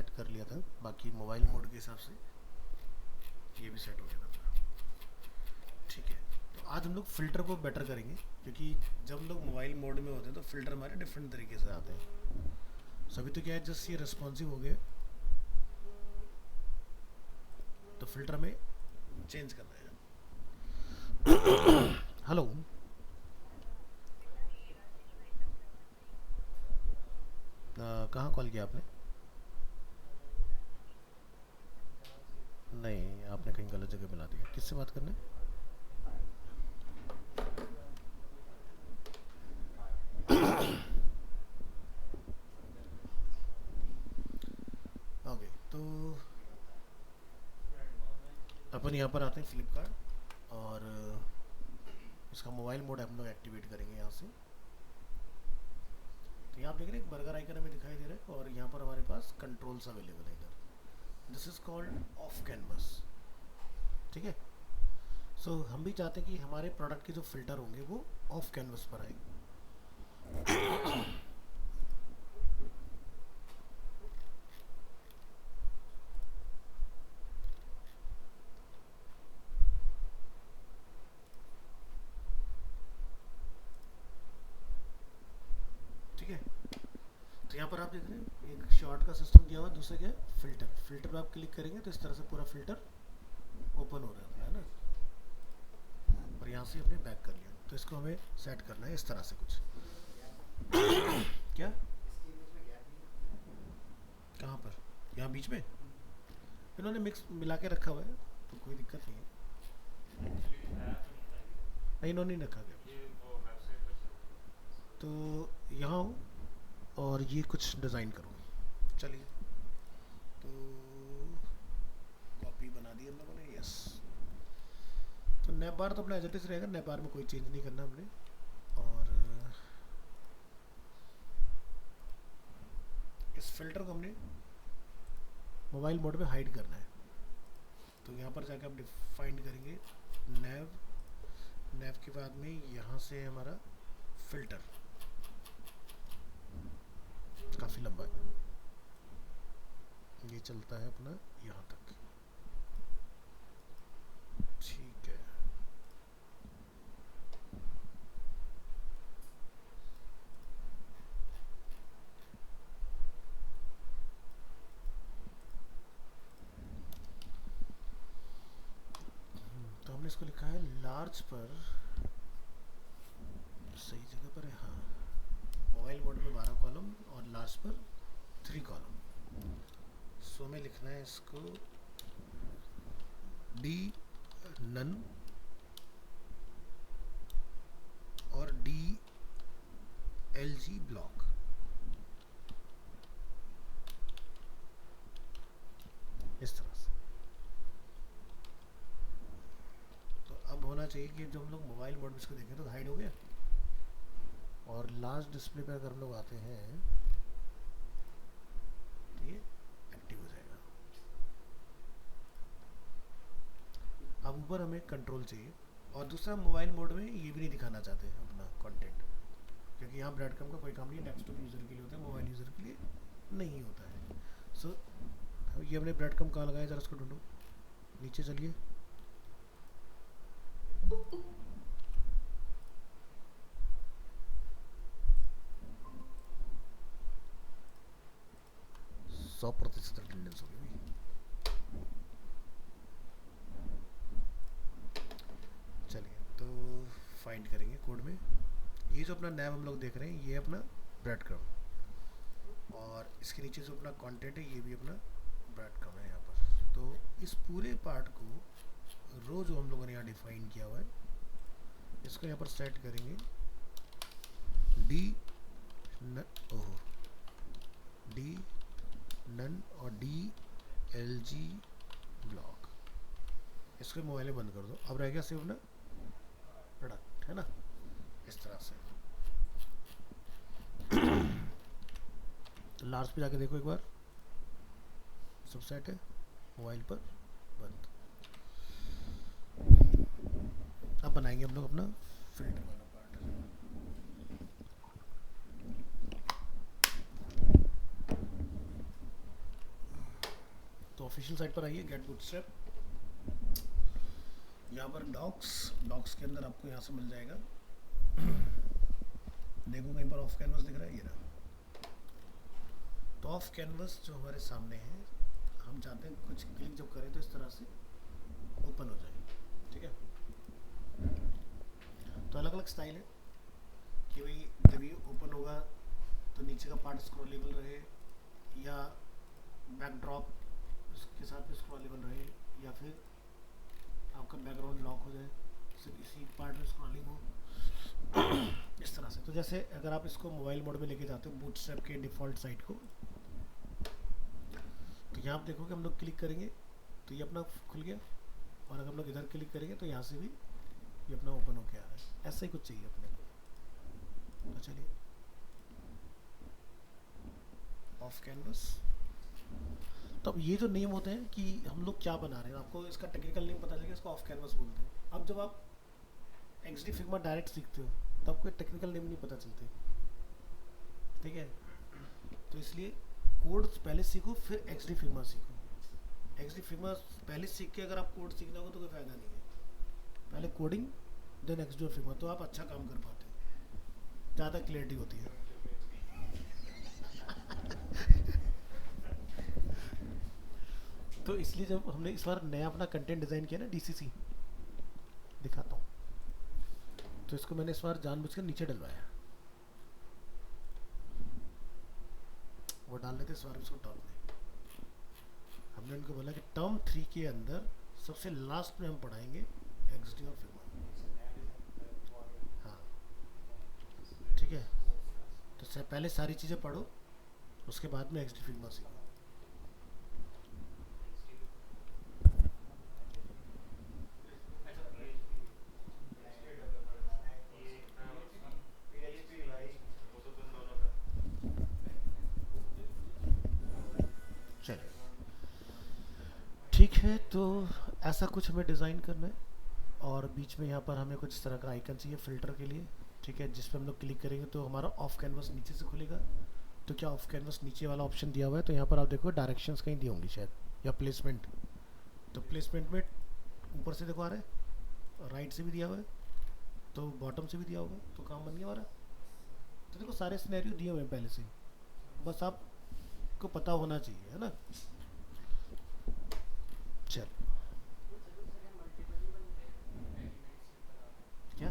Set कर लिया था, बाकी मोबाइल मोड के हिसाब से ये भी सेट हो गया था पूरा। ठीक है, तो आज हम लोग फ़िल्टर को बेटर करेंगे, क्योंकि जब हम लोग मोबाइल मोड में होते हैं तो फ़िल्टर हमारे डिफरेंट तरीके से आते हैं। सभी तो क्या है, जस्ट ये रिस्पॉन्सिव हो गया, तो फ़िल्टर में चेंज करना है। हेलो, कहाँ कॉल किया आपने? नहीं, आपने कहीं गलत जगह मिला दिया। किससे बात करना है? ओके, तो अपन यहाँ पर आते हैं फ्लिपकार्ट, और इसका मोबाइल मोड हम लोग एक्टिवेट करेंगे यहाँ से। तो यहाँ आप देख रहे हैं एक बर्गर आइकन हमें दिखाई दे रहा है, और यहाँ पर हमारे पास कंट्रोल्स अवेलेबल है इधर। This is called off canvas. ठीक है, सो हम भी चाहते हैं कि हमारे प्रोडक्ट के जो फिल्टर होंगे वो ऑफ कैनवस पर आए। ठीक है, तो यहाँ पर आप देख रहे हैं एक शॉर्ट का सिस्टम दिया हुआ है, दूसरा क्या है, फिल्टर। फिल्टर पर आप क्लिक करेंगे तो इस तरह से पूरा फिल्टर ओपन हो रहा है ना, और यहाँ से हमने बैक कर लिया। तो इसको हमें सेट करना है इस तरह से कुछ। क्या, कहाँ पर? यहाँ बीच में इन्होंने मिक्स मिला के रखा हुआ है, तो कोई दिक्कत नहीं है। नहीं, इन्होंने नहीं रखा गया। तो यहाँ हूँ, और ये कुछ डिज़ाइन करूँ। चलिए, तो कॉपी बना दी हम लोगों ने, यस। तो नैप बार तो अपना एज इट इज़ रहेगा, नैप बार में कोई चेंज नहीं करना हमने। और इस फिल्टर को हमने मोबाइल मोड में हाइड करना है। तो यहाँ पर जाकर हम डिफाइन करेंगे नैव। नैव के बाद में यहाँ से हमारा फिल्टर काफ़ी लंबा है, ये चलता है अपना यहाँ तक। ठीक है, तो हमने इसको लिखा है लार्ज पर, सही जगह पर है, हाँ। मोबाइल मोड में 12 कॉलम और लार्ज पर 3 कॉलम। सो में लिखना है इसको डी नन और डी एल जी ब्लॉक, इस तरह से। तो अब होना चाहिए कि जब हम लोग मोबाइल मोड में इसको देखें तो हाइड हो गया, और लास्ट डिस्प्ले पे अगर हम लोग आते हैं तो ये एक्टिव हो जाएगा। अब ऊपर हमें कंट्रोल चाहिए, और दूसरा मोबाइल मोड में ये भी नहीं दिखाना चाहते अपना कंटेंट, क्योंकि यहाँ ब्रेडक्रम्ब का कोई काम नहीं है, डेस्कटॉप यूज़र के लिए होता है, मोबाइल यूज़र के लिए नहीं होता है। सो ये हमने ब्रेडक्रम्ब कहाँ लगाया, जरा उसको ढूंढो। नीचे चलिए, सौ प्रतिशत अटेंडेंस होगी भाई। चलिए, तो फाइंड करेंगे कोड में। ये जो अपना नैव हम लोग देख रहे हैं, ये अपना ब्रेड क्रम, और इसके नीचे जो अपना कंटेंट है ये भी अपना ब्रेड क्रम है यहाँ पर। तो इस पूरे पार्ट को रो जो हम लोगों ने यहाँ डिफाइन किया हुआ है, इसको यहाँ पर सेट करेंगे डी न ओहो डी नन और डी एल जी ब्लॉक। इसको मोबाइल में बंद कर दो। अब रह गया सिर्फ ना प्रोडक्ट, है ना, इस तरह से। लास्ट पे जाके देखो एक बार, सब सेट है, मोबाइल पर बंद। अब बनाएंगे हम लोग अपना फिल्टर वाला पार्ट। ऑफिशियल साइट पर आइए, गेट बूटस्ट्रैप। यहाँ पर डॉक्स के अंदर आपको यहाँ से मिल जाएगा। देखो कहीं पर ऑफ कैनवस दिख रहा है, ये रहा। तो ऑफ कैनवस जो हमारे सामने है, हम चाहते हैं कुछ क्लिक जब करें तो इस तरह से ओपन हो जाए, ठीक है। तो अलग अलग स्टाइल है कि भाई जब ये ओपन होगा तो नीचे का पार्ट स्क्रॉलेबल रहे, या बैकड्रॉप के साथ भी स्क्रॉलेबल रहे, या फिर आपका बैकग्राउंड लॉक हो जाए, सिर्फ इसी पार्ट में स्क्रॉलिंग हो, इस तरह से। तो जैसे अगर आप इसको मोबाइल मोड में लेके जाते हो बूटस्ट्रैप के डिफ़ॉल्ट साइट को, तो यहाँ आप देखोगे हम लोग क्लिक करेंगे तो ये अपना खुल गया, और अगर हम लोग इधर क्लिक करेंगे तो यहाँ से भी ये अपना ओपन होके आ रहा है। ऐसा ही कुछ चाहिए अपने को। तो चलिए ऑफ कैनवस। तो अब ये जो नेम होते हैं कि हम लोग क्या बना रहे हैं, आपको इसका टेक्निकल नेम पता चलेगा, इसको ऑफ कैनवस बोलते हैं। अब जब आप XD फिग्मा डायरेक्ट सीखते हो तो आपको टेक्निकल नेम नहीं पता चलते, ठीक है। तो इसलिए कोड पहले सीखो, फिर XD फिग्मा सीखो। XD फिग्मा पहले सीख के अगर आप कोड सीखना होगा तो कोई फ़ायदा नहीं है। पहले कोडिंग देन XD फिग्मा, तो आप अच्छा काम कर पाते हैं, ज़्यादा क्लियरिटी होती है। तो इसलिए जब हमने इस बार नया अपना कंटेंट डिज़ाइन किया ना, DCC दिखाता हूँ, तो इसको मैंने इस बार जानबूझकर नीचे डलवाया। वो डाल लेते इस बार उसको टॉप में। हमने उनको बोला कि टर्म 3 के अंदर सबसे लास्ट में हम पढ़ाएंगे XD और फिग्मा। हाँ ठीक है, तो पहले सारी चीज़ें पढ़ो, उसके बाद में XD फिग्मा सीखो। चलिए ठीक है, तो ऐसा कुछ हमें डिज़ाइन करना है, और बीच में यहाँ पर हमें कुछ इस तरह का आइकन चाहिए फिल्टर के लिए, ठीक है, जिस पर हम लोग क्लिक करेंगे तो हमारा ऑफ कैनवस नीचे से खुलेगा। तो क्या ऑफ कैनवस नीचे वाला ऑप्शन दिया हुआ है, तो यहाँ पर आप देखो डायरेक्शंस कहीं दी होंगी शायद, या प्लेसमेंट। तो प्लेसमेंट में ऊपर से देखो आ रहा है, राइट से भी दिया हुआ है, तो बॉटम से भी दिया होगा, तो काम बन गया हमारा। तो देखो सारे सिनेरियो दिए हुए हैं पहले से, बस आपको पता होना चाहिए, है ना। चल क्या,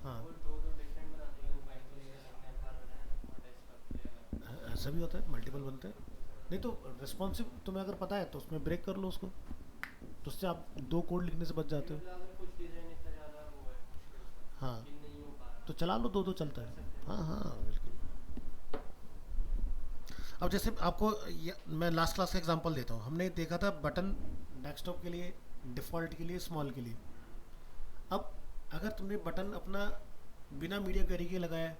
हाँ ऐसा भी होता है, मल्टीपल बनते हैं। नहीं तो रिस्पॉन्सिव तुम्हें अगर पता है तो उसमें ब्रेक कर लो उसको, तो उससे आप 2 कोड लिखने से बच जाते हो। हाँ तो चला लो, 2-2 चलता है। हाँ हाँ बिल्कुल। अब जैसे आपको मैं लास्ट क्लास का एग्जांपल देता हूँ। हमने देखा था बटन डेस्कटॉप के लिए, डिफ़ॉल्ट के लिए, स्मॉल के लिए। अब अगर तुमने बटन अपना बिना मीडिया क्वेरी के लगाया है,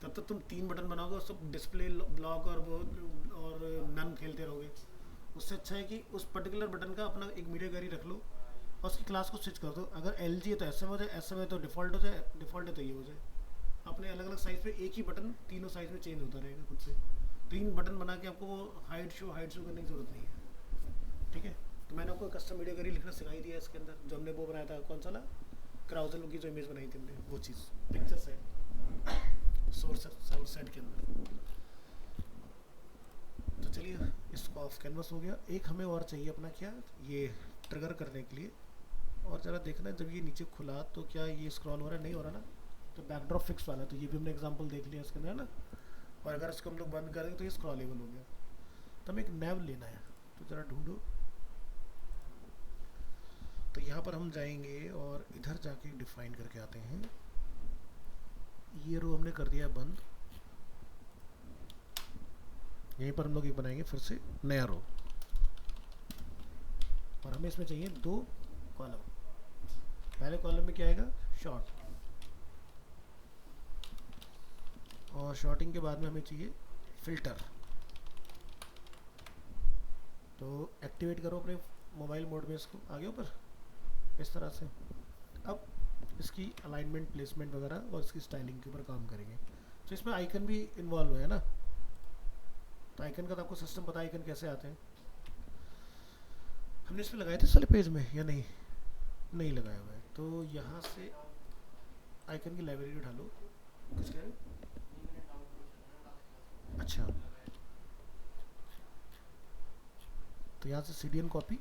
तब तक तुम 3 बटन बनाओगे और सब डिस्प्ले ब्लॉक और वो और नन खेलते रहोगे। उससे अच्छा है कि उस पर्टिकुलर बटन का अपना एक मीडिया क्वेरी रख लो और उसकी क्लास को स्विच कर दो। अगर LG है तो SM हो जाए, SM है तो डिफ़ॉल्ट हो जाए, डिफ़ॉल्ट है तो ये हो जाए। अपने अलग अलग साइज़ पे एक ही बटन तीनों साइज़ में चेंज होता रहेगा खुद से। 3 बटन बना के आपको वो हाइड शो करने की ज़रूरत नहीं है, ठीक है। तो मैंने आपको कस्टम मीडिया क्वेरी लिखना सिखाई दिया इसके अंदर, जो हमने वो बनाया था, कौन सा ना, क्राउजल की जो इमेज बनाई थी हमने, वो चीज़ पिक्चर सेट, सोर्स सेट के अंदर। तो चलिए इसको ऑफ कैनवस हो गया। एक हमें और चाहिए अपना, क्या, ये ट्रिगर करने के लिए। और ज़रा देखना जब ये नीचे खुला तो क्या ये स्क्रॉल हो रहा है, नहीं हो रहा ना, तो बैकड्रॉप फिक्स वाला, तो ये भी हमने एग्जांपल देख लिया इसके अंदर ना। और अगर इसको हम लोग बंद करेंगे तो ये स्क्रॉलेबल हो गया। तो हमें एक नैव लेना है, तो ज़रा ढूंढो। तो यहाँ पर हम जाएंगे और इधर जाके डिफाइन करके आते हैं। ये रो हमने कर दिया बंद, यहीं पर हम लोग एक बनाएंगे फिर से नया रो, और हमें इसमें चाहिए 2 कॉलम। पहले कॉलम में क्या आएगा, शॉर्ट, और शॉर्टिंग के बाद में हमें चाहिए फिल्टर। तो एक्टिवेट करो अपने मोबाइल मोड में इसको, आगे ऊपर इस तरह से। अब इसकी अलाइनमेंट, प्लेसमेंट वगैरह और इसकी स्टाइलिंग के ऊपर काम करेंगे। तो इसमें आइकन भी इन्वॉल्व है ना, तो आइकन का तो आपको सिस्टम पता है आइकन कैसे आते हैं। हमने इसमें लगाए थे सारे पेज में या नहीं, नहीं लगाया हुआ है। तो यहाँ से आइकन की लाइब्रेरी उठा लो। कुछ कह रहे हो? अच्छा, तो यहाँ से CDN कॉपी,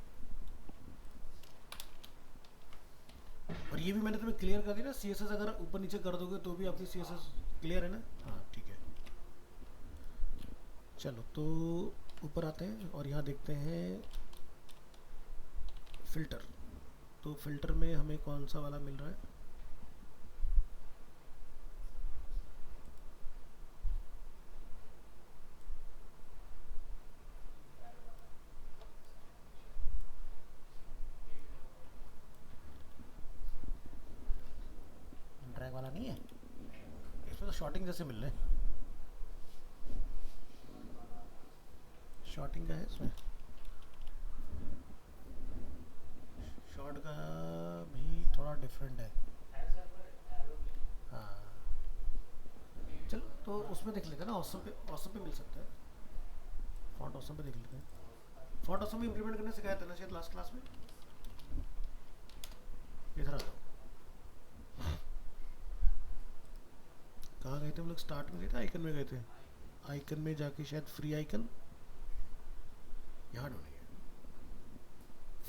और ये भी मैंने तुम्हें क्लियर कर दिया ना, CSS अगर ऊपर नीचे कर दोगे तो भी आपकी CSS क्लियर है ना। हाँ ठीक है, चलो तो ऊपर आते हैं और यहाँ देखते हैं फ़िल्टर। तो फ़िल्टर में हमें कौन सा वाला मिल रहा है? ड्रैग वाला नहीं है इसमें, तो शॉर्टिंग जैसे मिल रहे हैं। शॉर्टिंग का है इसमें, शॉर्ट का भी थोड़ा डिफरेंट है। हाँ चलो, तो उसमें देख लेते हैं ना, ऑसम पे, ऑसम पे मिल सकता है। फॉन्ट ऑसम पे देख लेते हैं। फॉन्ट ऑसम में इम्प्लीमेंट करने सिखाया था ना शायद लास्ट क्लास में। इधर आ जाओ। कहाँ गए थे हम लोग? स्टार्ट में गए थे, आइकन में गए थे। आइकन में जाके शायद फ्री आइकन, यहाँ ढूंढेंगे।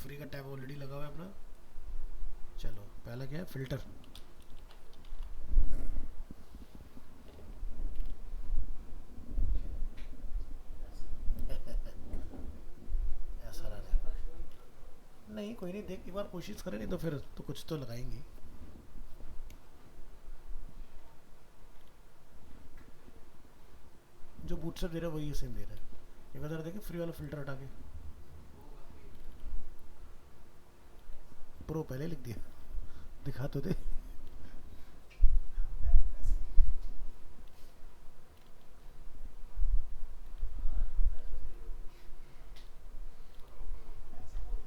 फ्री का टैब ऑलरेडी लगा हुआ है अपना। चलो पहला क्या है? फिल्टर। ऐसा रहा नहीं, कोई नहीं, देख एक बार कोशिश करें, नहीं तो फिर तो कुछ तो लगाएंगे। जो बूटस्ट्रैप दे रहा है वही सेम दे रहा है। एक बार देखें फ्री वाला फिल्टर हटा के। प्रो पहले लिख दिया, दिखा तो दे।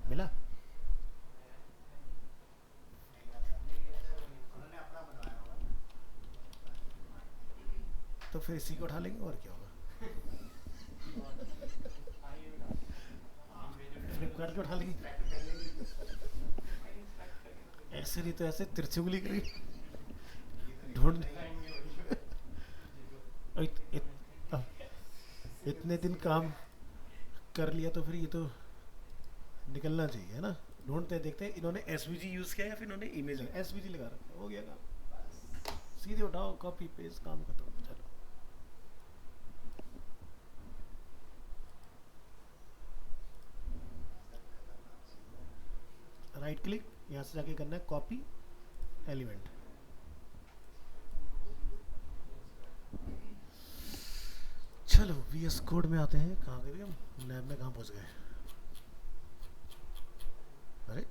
मिला? तो फिर इसी को उठा लेंगे और क्या होगा। फ्लिपकार्ट को उठा लेंगे। ऐसे नहीं तो ऐसे तिरछी उंगली करी ढूंढ। इत, इत, इतने दिन काम कर लिया तो फिर ये तो निकलना चाहिए है ना। ढूंढते हैं, देखते हैं इन्होंने SVG यूज़ किया या फिर इन्होंने इमेज SVG लगा रखा है। हो गया काम, सीधे उठाओ, कॉपी पेस्ट, काम खत्म। चलो राइट क्लिक, यहाँ से जाके करना है कॉपी एलिमेंट। चलो VS कोड में आते हैं। कहाँ गए हम? लैब में कहाँ पहुँच गए? अरे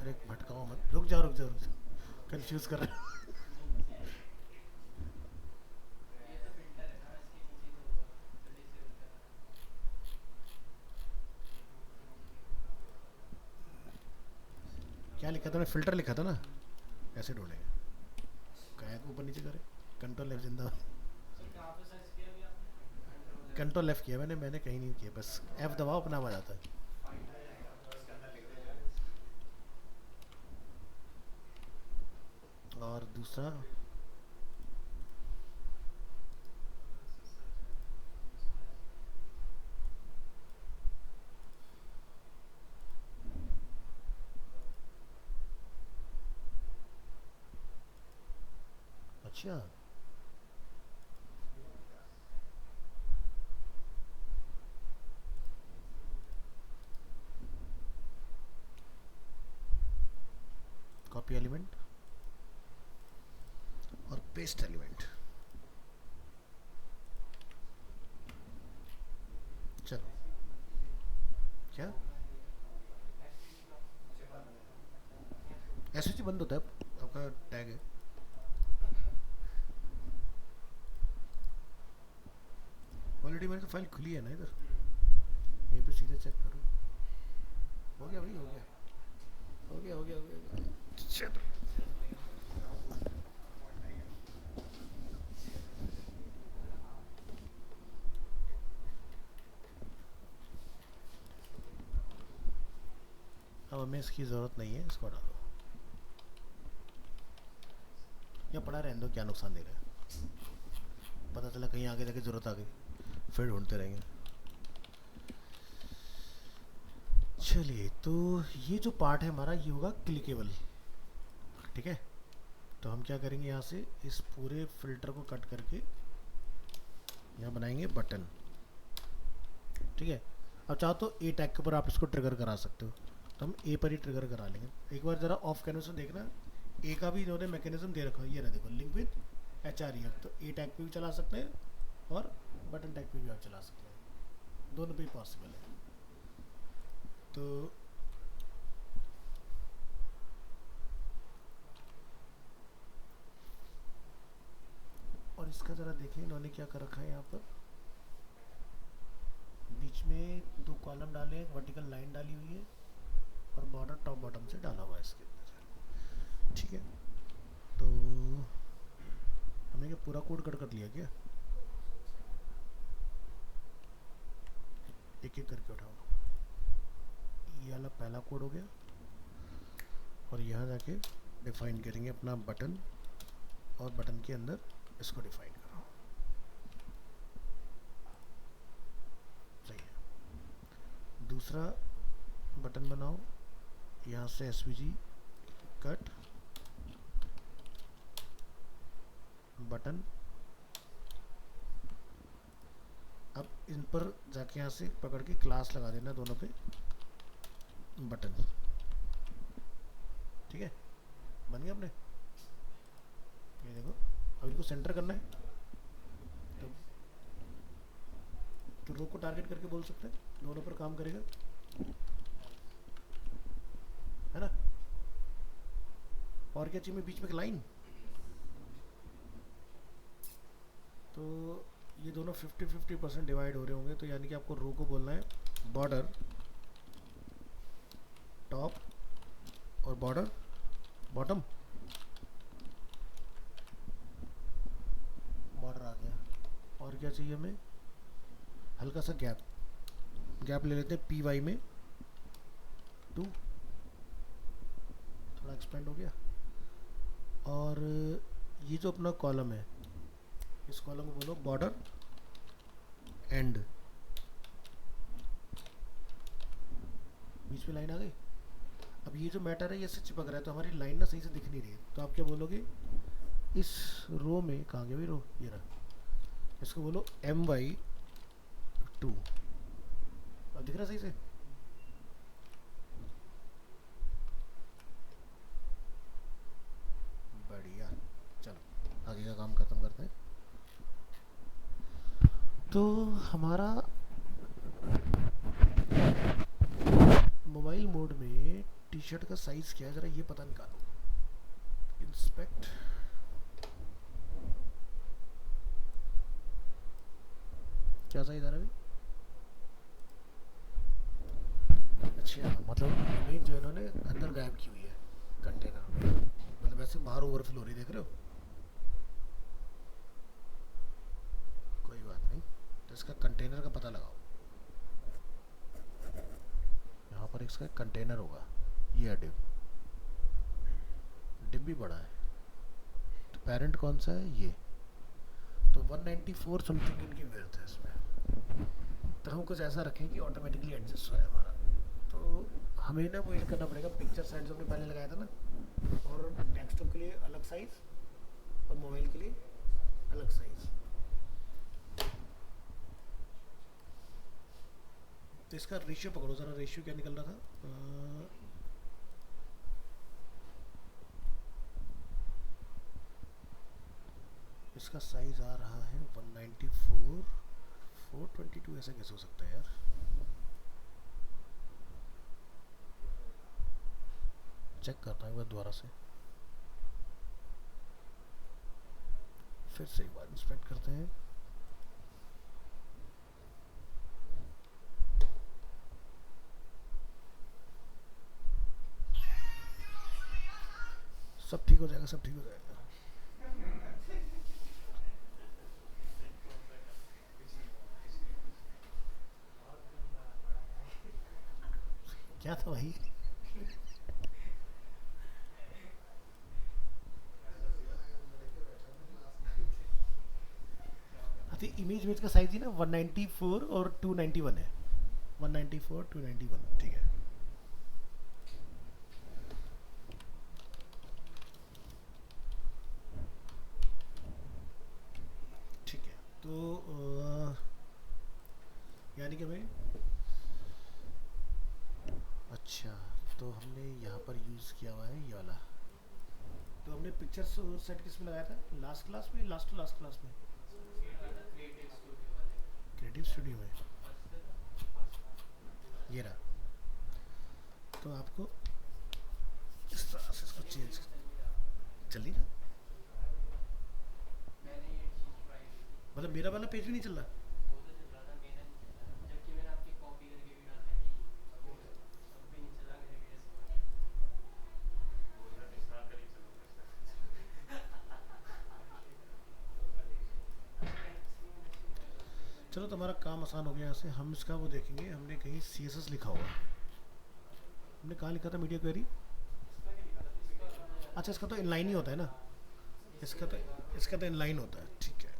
अरे भटकाओ मत, रुक जाओ रुक जाओ रुक जाओ, कंफ्यूज कर रहे हो। क्या लिखा था? मैंने फिल्टर लिखा था ना, ऐसे ढूंढेंगे। काय को ऊपर नीचे करे, कंट्रोल F जिंदा। कंट्रोल F किया मैंने, मैंने कहीं नहीं किया, बस F दबाओ अपना आ जाता है। और दूसरा अच्छा, कॉपी एलिमेंट और पेस्ट एलिमेंट। चलो क्या SVG बंद होता है आपका टैग है? ऑलरेडी मेरी तो फाइल खुली है ना इधर, यहीं पे सीधे चेक करो। हो गया भाई, हो गया। हो गया हो गया हो गया। चलो अब हमें इसकी ज़रूरत नहीं है, इसको हटा दो या पड़ा रहने दो, क्या नुकसान दे रहा है। पता चला कहीं आगे जाके ज़रूरत आ गई, फिर ढूंढते रहेंगे। चलिए, तो ये जो पार्ट है हमारा ये होगा क्लिकेबल, ठीक है। तो हम क्या करेंगे, यहाँ से इस पूरे फिल्टर को कट करके यहाँ बनाएंगे बटन, ठीक है। अब चाहो तो ए टैग के ऊपर आप इसको ट्रिगर करा सकते हो, तो हम ए पर ही ट्रिगर करा लेंगे। एक बार ज़रा ऑफ कैनवस में देखना, ए का भी इन्होंने मैकेनिज्म दे रखा है, ये ना देखो, लिंक विद HREF, तो ए टैग पे भी चला सकते हैं और बटन टैग पे भी आप चला सकते हैं, दोनों पे ही पॉसिबल है। तो और इसका ज़रा देखें इन्होंने क्या कर रखा है, यहाँ पर बीच में 2 कॉलम डाले हैं, वर्टिकल लाइन डाली हुई है और बॉर्डर टॉप बॉटम से डाला हुआ है इसके अंदर, ठीक है। तो हमने क्या पूरा कोड कट कर लिया क्या, एक एक करके उठाओ। ये वाला पहला कोड हो गया और यहाँ जाके डिफाइन करेंगे अपना बटन, और बटन के अंदर इसको डिफाइन करो, सही है। दूसरा बटन बनाओ, यहाँ से SVG कट बटन, अब इन पर जाके यहाँ से पकड़ के क्लास लगा देना दोनों पे बटन, ठीक है। बन गया अपने, ये देखो। अब इनको सेंटर करना है तो रो को टारगेट करके बोल सकते हैं, दोनों पर काम करेगा, है ना। और क्या चाहिए, बीच में एक लाइन, तो ये दोनों 50-50% डिवाइड हो रहे होंगे, तो यानी कि आपको रो को बोलना है बॉर्डर टॉप और बॉर्डर बॉटम, बॉर्डर आ गया। और क्या चाहिए हमें, हल्का सा गैप, गैप ले लेते हैं PY में 2, थोड़ा एक्सपेंड हो गया। और ये जो अपना कॉलम है, इस कॉलम को बोलो बॉर्डर एंड, बीच में लाइन आ गई। अब ये जो मैटर है ये इससे चिपक रहा है, तो हमारी लाइन ना सही से दिख नहीं रही है, तो आप क्या बोलोगे, इस रो में, कहाँ गया भाई रो, ये रहा, इसको बोलो MY2, अब दिख रहा सही से। बढ़िया, चलो आगे का काम खत्म करते हैं। तो हमारा मोबाइल मोड में टी शर्ट का साइज क्या है, ज़रा ये पता निकालो। इंस्पेक्ट, क्या साइज आ रहा है अभी, अच्छा, मतलब इमेज जो इन्होंने अंदर गायब की हुई है कंटेनर में, मतलब ऐसे बाहर ओवरफ्लो हो रही, देख रहे हो। कोई बात नहीं, तो इसका कंटेनर का पता लगाओ, यहाँ पर इसका कंटेनर होगा, ये है डिव, डिव भी बड़ा है, तो पेरेंट कौन सा है ये, तो 194 समथिंग इनकी विड्थ है इसमें, तो हम कुछ ऐसा रखें कि ऑटोमेटिकली एडजस्ट हो जाए हमारा। तो हमें ना वो ये करना पड़ेगा, पिक्चर साइड जो हमने पहले लगाया था ना, और डेस्कटॉप के लिए अलग साइज और मोबाइल के लिए अलग साइज। तो इसका रेशियो पकड़ो ज़रा, रेशियो क्या निकल रहा था, इसका साइज आ रहा है 194, 422, ऐसा कैसे हो सकता है यार, चेक करता हूँ एक बार दोबारा से, फिर से एक बार इंस्पेक्ट करते हैं। सब ठीक हो जाएगा, सब ठीक हो जाएगा। क्या था भाई? हाँ, तो इमेज इमेज का साइज ही ना 194 और 291 है। 194 291, ठीक है। ठीक है, तो यानी कि भाई, अच्छा, तो हमने यहाँ पर यूज़ किया हुआ है ये वाला। तो हमने पिक्चर्स सेट किस में लगाया था, लास्ट क्लास में, लास्ट टू लास्ट क्लास में? क्रिएटिव स्टूडियो में। ये रहा। तो आपको इस तरह से इसको चेंज, चल नहीं रहा, मतलब मेरा वाला पेज भी नहीं चल रहा। चलो, तो हमारा काम आसान हो गया। यहाँ से हम इसका वो देखेंगे, हमने कहीं सी एस एस लिखा हुआ, हमने कहाँ लिखा था, मीडिया क्वेरी। अच्छा, इसका तो इनलाइन ही होता है ना। इसका तो इनलाइन होता है, ठीक है।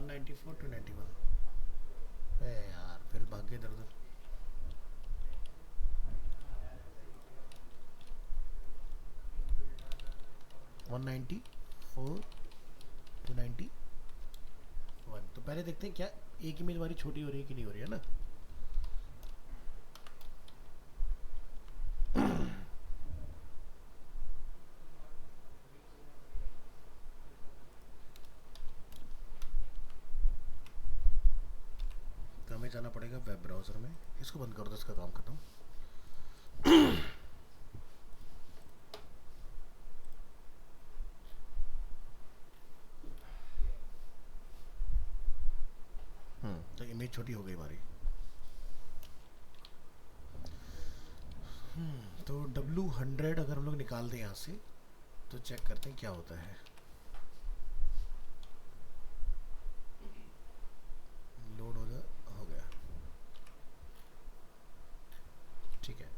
194 टू 91। यार, फिर भाग गए इधर उधर। 194 टू 91। तो पहले देखते हैं क्या एक इमेज हमारी छोटी हो रही है कि नहीं हो रही है ना। तो हमें जाना पड़ेगा वेब ब्राउज़र में। इसको बंद कर दो, इसका काम खत्म। तो इमेज छोटी हो गई हमारी। तो W100 अगर हम लोग निकाल दें यहाँ से, तो चेक करते हैं क्या होता है। लोड हो गया, ठीक है।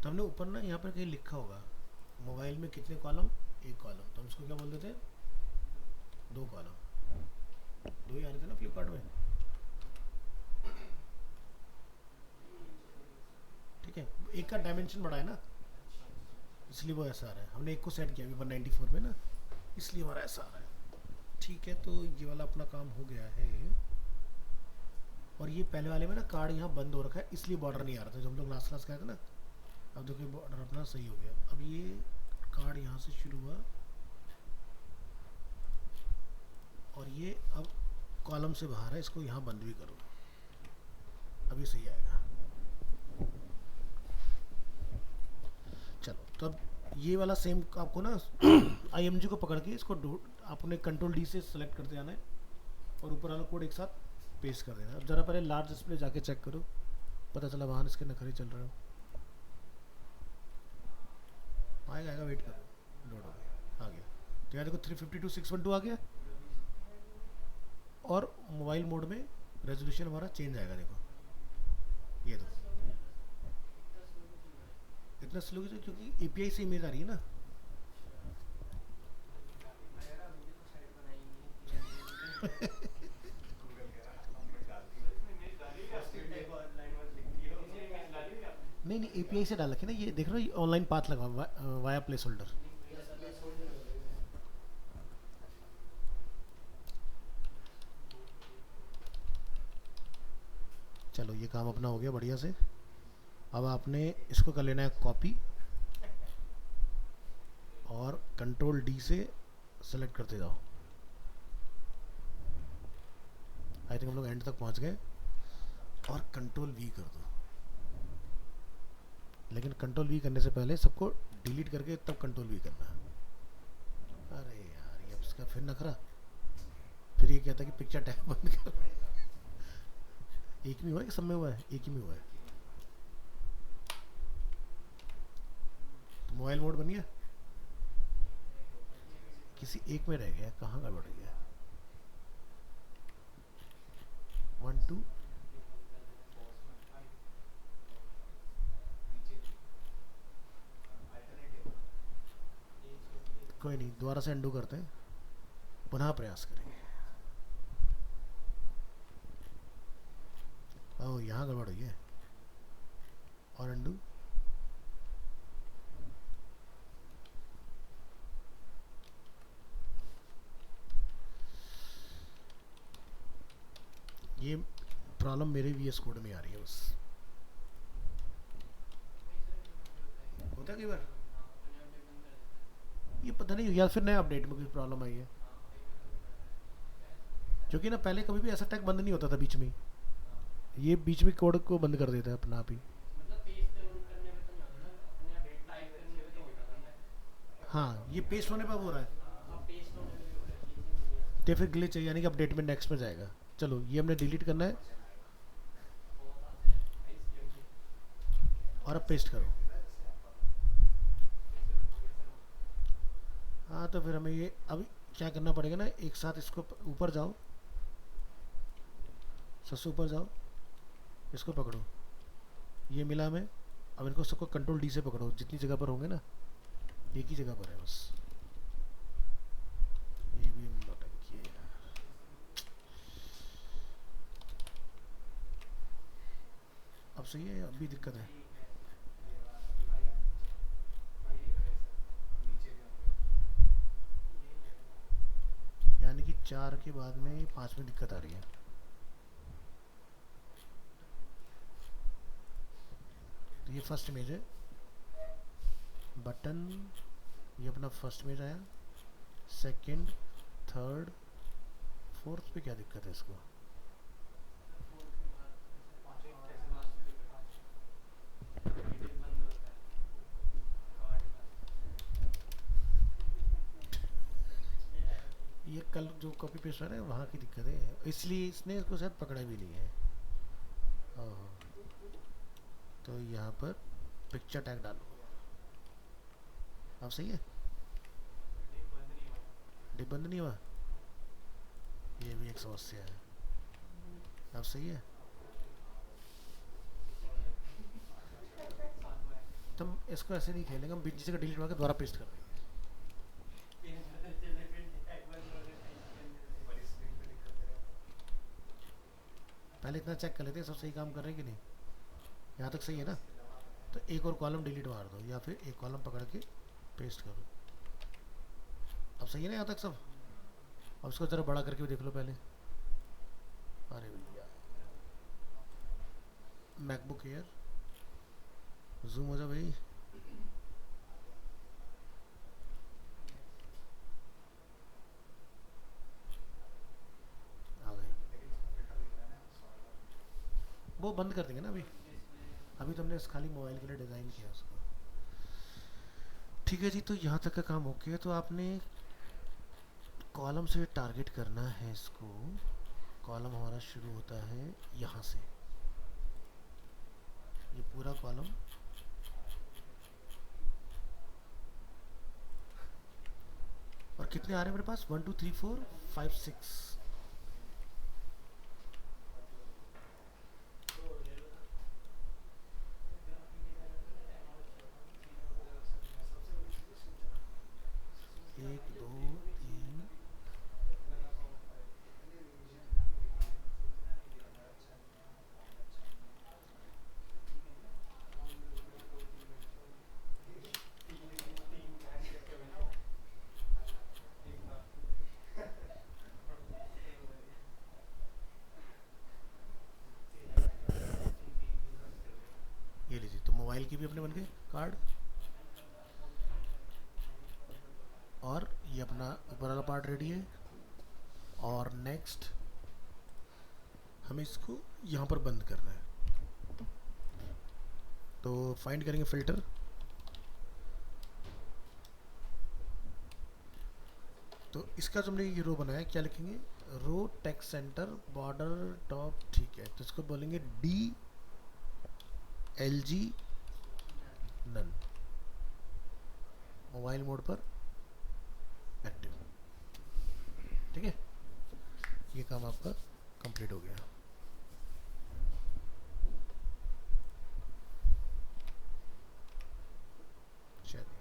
तो हमने ऊपर ना यहाँ पर कहीं लिखा होगा, मोबाइल में कितने कॉलम, एक कॉलम, तो हम उसको क्या बोल देते हैं, दो कॉलम। दो ही आ रहे थे ना फ्लिपकार्ट में, ठीक है। एक का डायमेंशन बढ़ा है ना, इसलिए वो ऐसा आ रहा है। हमने एक को सेट किया अभी 194 में ना, इसलिए हमारा ऐसा आ रहा है। ठीक है, तो ये वाला अपना काम हो गया है। और ये पहले वाले में ना कार्ड यहाँ बंद हो रखा है, इसलिए बॉर्डर नहीं आ रहा था, जो हम लोग लास्ट क्लास गए थे ना। अब देखिए बॉर्डर अपना सही हो गया। अब ये कार्ड यहाँ से शुरू हुआ, और ये अब कॉलम से बाहर है, इसको यहाँ बंद भी करो, अभी सही आएगा। चलो, तो अब ये वाला सेम आपको ना IMG को पकड़ के इसको आपने कंट्रोल D से सेलेक्ट करते जाना है, और ऊपर वाला कोड एक साथ पेस्ट कर देना। अब ज़रा पहले लार्ज डिस्प्ले जाके चेक करो, पता चला वहाँ इसके नखरे चल रहे हो। आएगा, वेट करो, लोड हो गया, आ गया। तो यहाँ देखो 352 612 आ गया, और मोबाइल मोड में रेजोल्यूशन हमारा चेंज आएगा, देखो ये दो। इतना स्लो क्योंकि API से इमेज आ रही है ना। नहीं नहीं, एपीआई से डाल रखे ना, ये देख रहे हो, ये ऑनलाइन पाथ लगा वाया प्लेस होल्डर। चलो ये काम अपना हो गया बढ़िया से। अब आपने इसको कर लेना है कॉपी, और कंट्रोल डी से सेलेक्ट करते जाओ। आई थिंक हम लोग एंड तक पहुंच गए। और कंट्रोल वी कर दो, लेकिन कंट्रोल वी करने से पहले सबको डिलीट करके तब कंट्रोल वी करना है। अरे यार ये इसका फिर नखरा, फिर ये कहता है कि पिक्चर टैग बंद कर। एक में हुआ है कि सब में हुआ है? एक ही में हुआ है। तो मोबाइल मोड बन गया, किसी एक में रह गया, कहाँ गड़बड़ गया? 1 2। कोई नहीं, दोबारा से अंडू करते हैं, पुनः प्रयास करेंगे। ओह यहाँ गड़बड़ हुई है, और अंडू। ये प्रॉब्लम मेरे वीएस कोड में आ रही है बस। होता है कई बार, ये पता नहीं, या फिर नया अपडेट में कोई प्रॉब्लम आई है, क्योंकि ना पहले कभी भी ऐसा टैग बंद नहीं होता था बीच में, ये बीच में कोड को बंद कर देता है अपना आप ही। हाँ ये पेस्ट होने पर हो रहा है, तो फिर ग्लिच है, यानी कि अपडेट में नेक्स्ट में जाएगा। चलो ये हमने डिलीट करना है, और अब पेस्ट करो। हाँ तो फिर हमें ये अब क्या करना पड़ेगा ना, एक साथ इसको ऊपर जाओ, सबसे ऊपर जाओ, इसको पकड़ो, ये मिला हमें। अब इनको सबको कंट्रोल डी से पकड़ो, जितनी जगह पर होंगे ना, एक ही जगह पर है बस। ये भी नौटंकी है यार। अब सही है, अब भी दिक्कत है? यानी कि 4 के बाद में 5 में दिक्कत आ रही है। तो ये फर्स्ट इमेज है, बटन, ये अपना फर्स्ट इमेज आया, सेकंड, थर्ड, फोर्थ पे क्या दिक्कत है इसको? ये कल जो कॉपी पेस्ट हो रहा है वहाँ की दिक्कत है, इसलिए इसने इसको शायद पकड़ा भी नहीं है। ओह, तो यहाँ पर पिक्चर टैग डालो। अब सही है, डिप बंद नहीं हुआ, ये भी एक समस्या है। अब सही है, तो हम इसको ऐसे नहीं खेलेंगे, हम बीच जगह डिलीट मार के दोबारा पेस्ट कर देंगे। पहले इतना चेक कर लेते हैं सब सही काम कर रहे हैं कि नहीं। यहाँ तक सही है ना, तो एक और कॉलम डिलीट मार दो, या फिर एक कॉलम पकड़ के पेस्ट करो। अब सही है ना यहाँ तक सब? अब इसको ज़रा बड़ा करके भी देख लो पहले। अरे भैया, मैकबुक एयर, जूम हो जा भाई। आ गए, वो बंद कर देंगे ना अभी। अभी तो हमने खाली मोबाइल के लिए डिज़ाइन किया उसको। ठीक है जी, तो यहाँ तक का काम हो गया। तो आपने कॉलम से टारगेट करना है इसको। कॉलम हमारा शुरू होता है यहाँ से, ये पूरा कॉलम, और कितने आ रहे हैं मेरे पास? 1 2 3 4 5 6। एक दो तीन, ये भी अपने बन गए कार्ड। और ये अपना ऊपर वाला पार्ट रेडी है। और नेक्स्ट हमें इसको यहाँ पर बंद करना है। तो फाइंड करेंगे फिल्टर, तो इसका जो हमने ये रो बनाया क्या लिखेंगे, row text centre border top, ठीक है। तो इसको बोलेंगे D L G none, mobile mode पर एक्टिव, ठीक है। ये काम आपका कंप्लीट हो गया। चलिए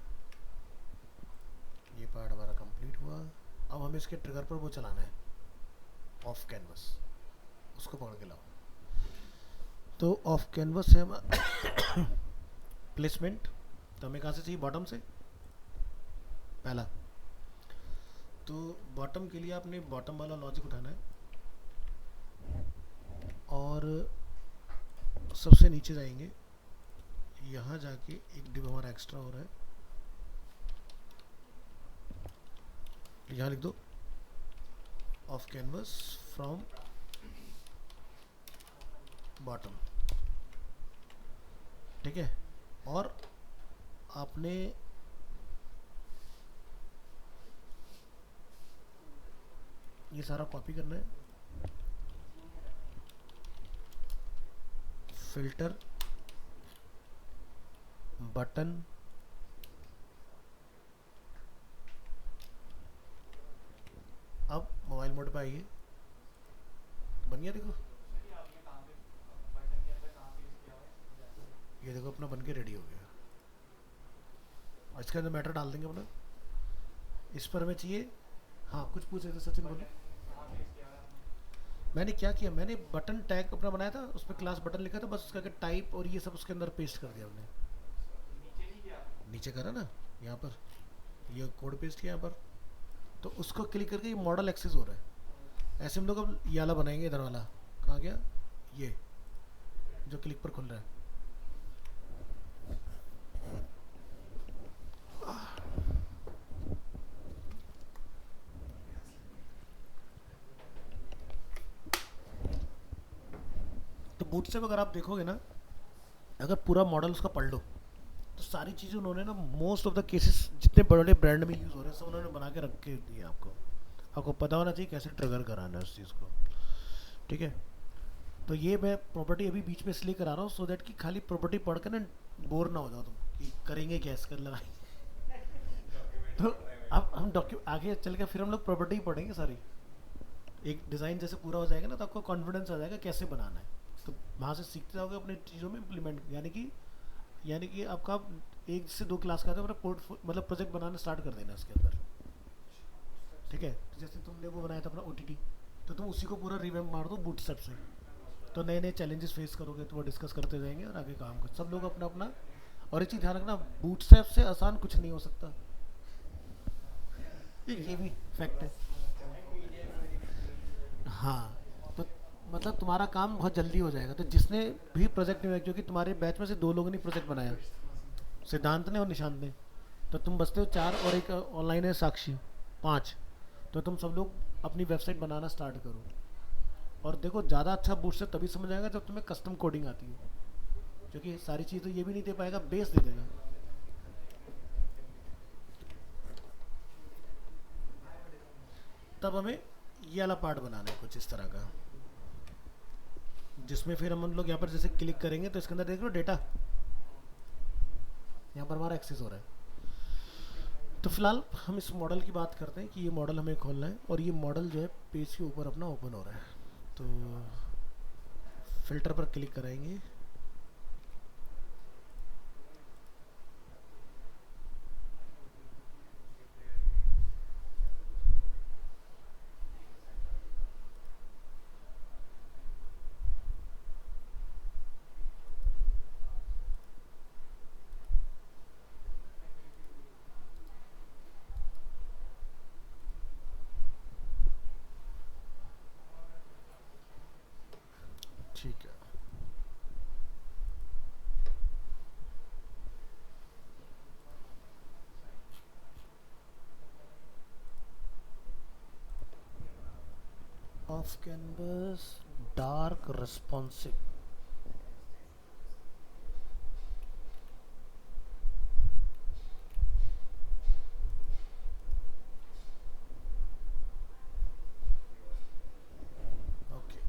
ये पार्ट हमारा कंप्लीट हुआ। अब हमें इसके ट्रिगर पर वो चलाना है, ऑफ कैनवस, उसको पकड़ के लाओ। तो ऑफ कैनवस है हमारा प्लेसमेंट, तो हमें कहाँ से चाहिए, बॉटम से पहला। तो बॉटम के लिए आपने बॉटम वाला लॉजिक उठाना है और सबसे नीचे जाएंगे, यहाँ जाके एक डिव हमारा एक्स्ट्रा हो रहा है, यहाँ लिख दो ऑफ कैनवस फ्रॉम बॉटम, ठीक है। और आपने ये सारा कॉपी करना है, फिल्टर बटन अब मोबाइल मोड पे आइए, बन गया देखो, ये देखो अपना बन के रेडी हो गया। और इसके अंदर मैटर डाल देंगे अपना, इस पर हमें चाहिए, हाँ कुछ पूछ रहे थे सचिन, बोलो। मैंने क्या किया, मैंने बटन टैग अपना बनाया था, उस पर क्लास बटन लिखा था, बस उसका टाइप और ये सब उसके अंदर पेस्ट कर दिया हमने। नीचे करा ना, यहाँ पर ये कोड पेस्ट किया यहाँ पर, तो उसको क्लिक करके ये मॉडल एक्सेस हो रहा है। ऐसे हम लोग अब ये वाला बनाएंगे, इधर वाला कहाँ गया, ये जो क्लिक पर खुल रहा है। तो बूटस्ट्रैप अगर आप देखोगे ना, अगर पूरा मॉडल उसका पढ़ लो, तो सारी चीज़ें उन्होंने ना, मोस्ट ऑफ द केसेस जितने बड़े बड़े ब्रांड में यूज़ हो रहे हैं सब उन्होंने बना के रख के दिए आपको। आपको पता होना चाहिए कैसे ट्रिगर कराना है उस चीज़ को, ठीक है। तो ये मैं प्रॉपर्टी अभी बीच में इसलिए करा रहा हूँ सो दैट कि खाली प्रॉपर्टी पढ़ कर ना बोर ना हो जाओ तुम कि करेंगे क्या इसका लगाएंगे। तो अब हम आगे चल के फिर हम लोग प्रॉपर्टी पढ़ेंगे सारी, एक डिज़ाइन जैसे पूरा हो जाएगा ना तो आपको कॉन्फिडेंस आ जाएगा कैसे बनाना है। तो वहाँ से सीखते जाओगे अपनी चीज़ों में इम्प्लीमेंट, यानी कि आपका एक से दो क्लास का था पोर्ट मतलब प्रोजेक्ट बनाना स्टार्ट कर देना इसके अंदर, ठीक है। तो जैसे तुमने वो बनाया था अपना OTT, तो तुम उसी को पूरा रिवैम्प मार दो बूटस्ट्रैप से, तो नए नए चैलेंजेस फेस करोगे तो वो डिस्कस करते जाएंगे और आगे काम कर सब लोग अपना अपना। और एक चीज़ ध्यान रखना, बूटस्ट्रैप से आसान कुछ नहीं हो सकता, ये भी फैक्ट है। हाँ, तो मतलब तुम्हारा काम बहुत जल्दी हो जाएगा। तो जिसने भी प्रोजेक्ट में, क्योंकि तुम्हारे बैच में से दो लोगों ने प्रोजेक्ट बनाया, सिद्धांत ने और निशांत ने, तो तुम बचते हो चार और एक ऑनलाइन है साक्षी, पाँच। तो तुम सब लोग अपनी वेबसाइट बनाना स्टार्ट करो। और देखो ज़्यादा अच्छा बूस्ट तभी समझ आएगा जब तुम्हें कस्टम कोडिंग आती है, क्योंकि सारी चीज़ तो ये भी नहीं दे पाएगा, बेस दे देगा। तब हमें ये वाला पार्ट बनाना है कुछ इस तरह का, जिसमें फिर हम लोग यहाँ पर जैसे क्लिक करेंगे तो इसके अंदर देख लो डेटा यहाँ पर हमारा एक्सेस हो रहा है। तो फिलहाल हम इस मॉडल की बात करते हैं कि ये मॉडल हमें खोलना है, और ये मॉडल जो है पेज के ऊपर अपना ओपन हो रहा है। तो फिल्टर पर क्लिक कराएंगे, ठीक है। Of canvas dark responsive, okay.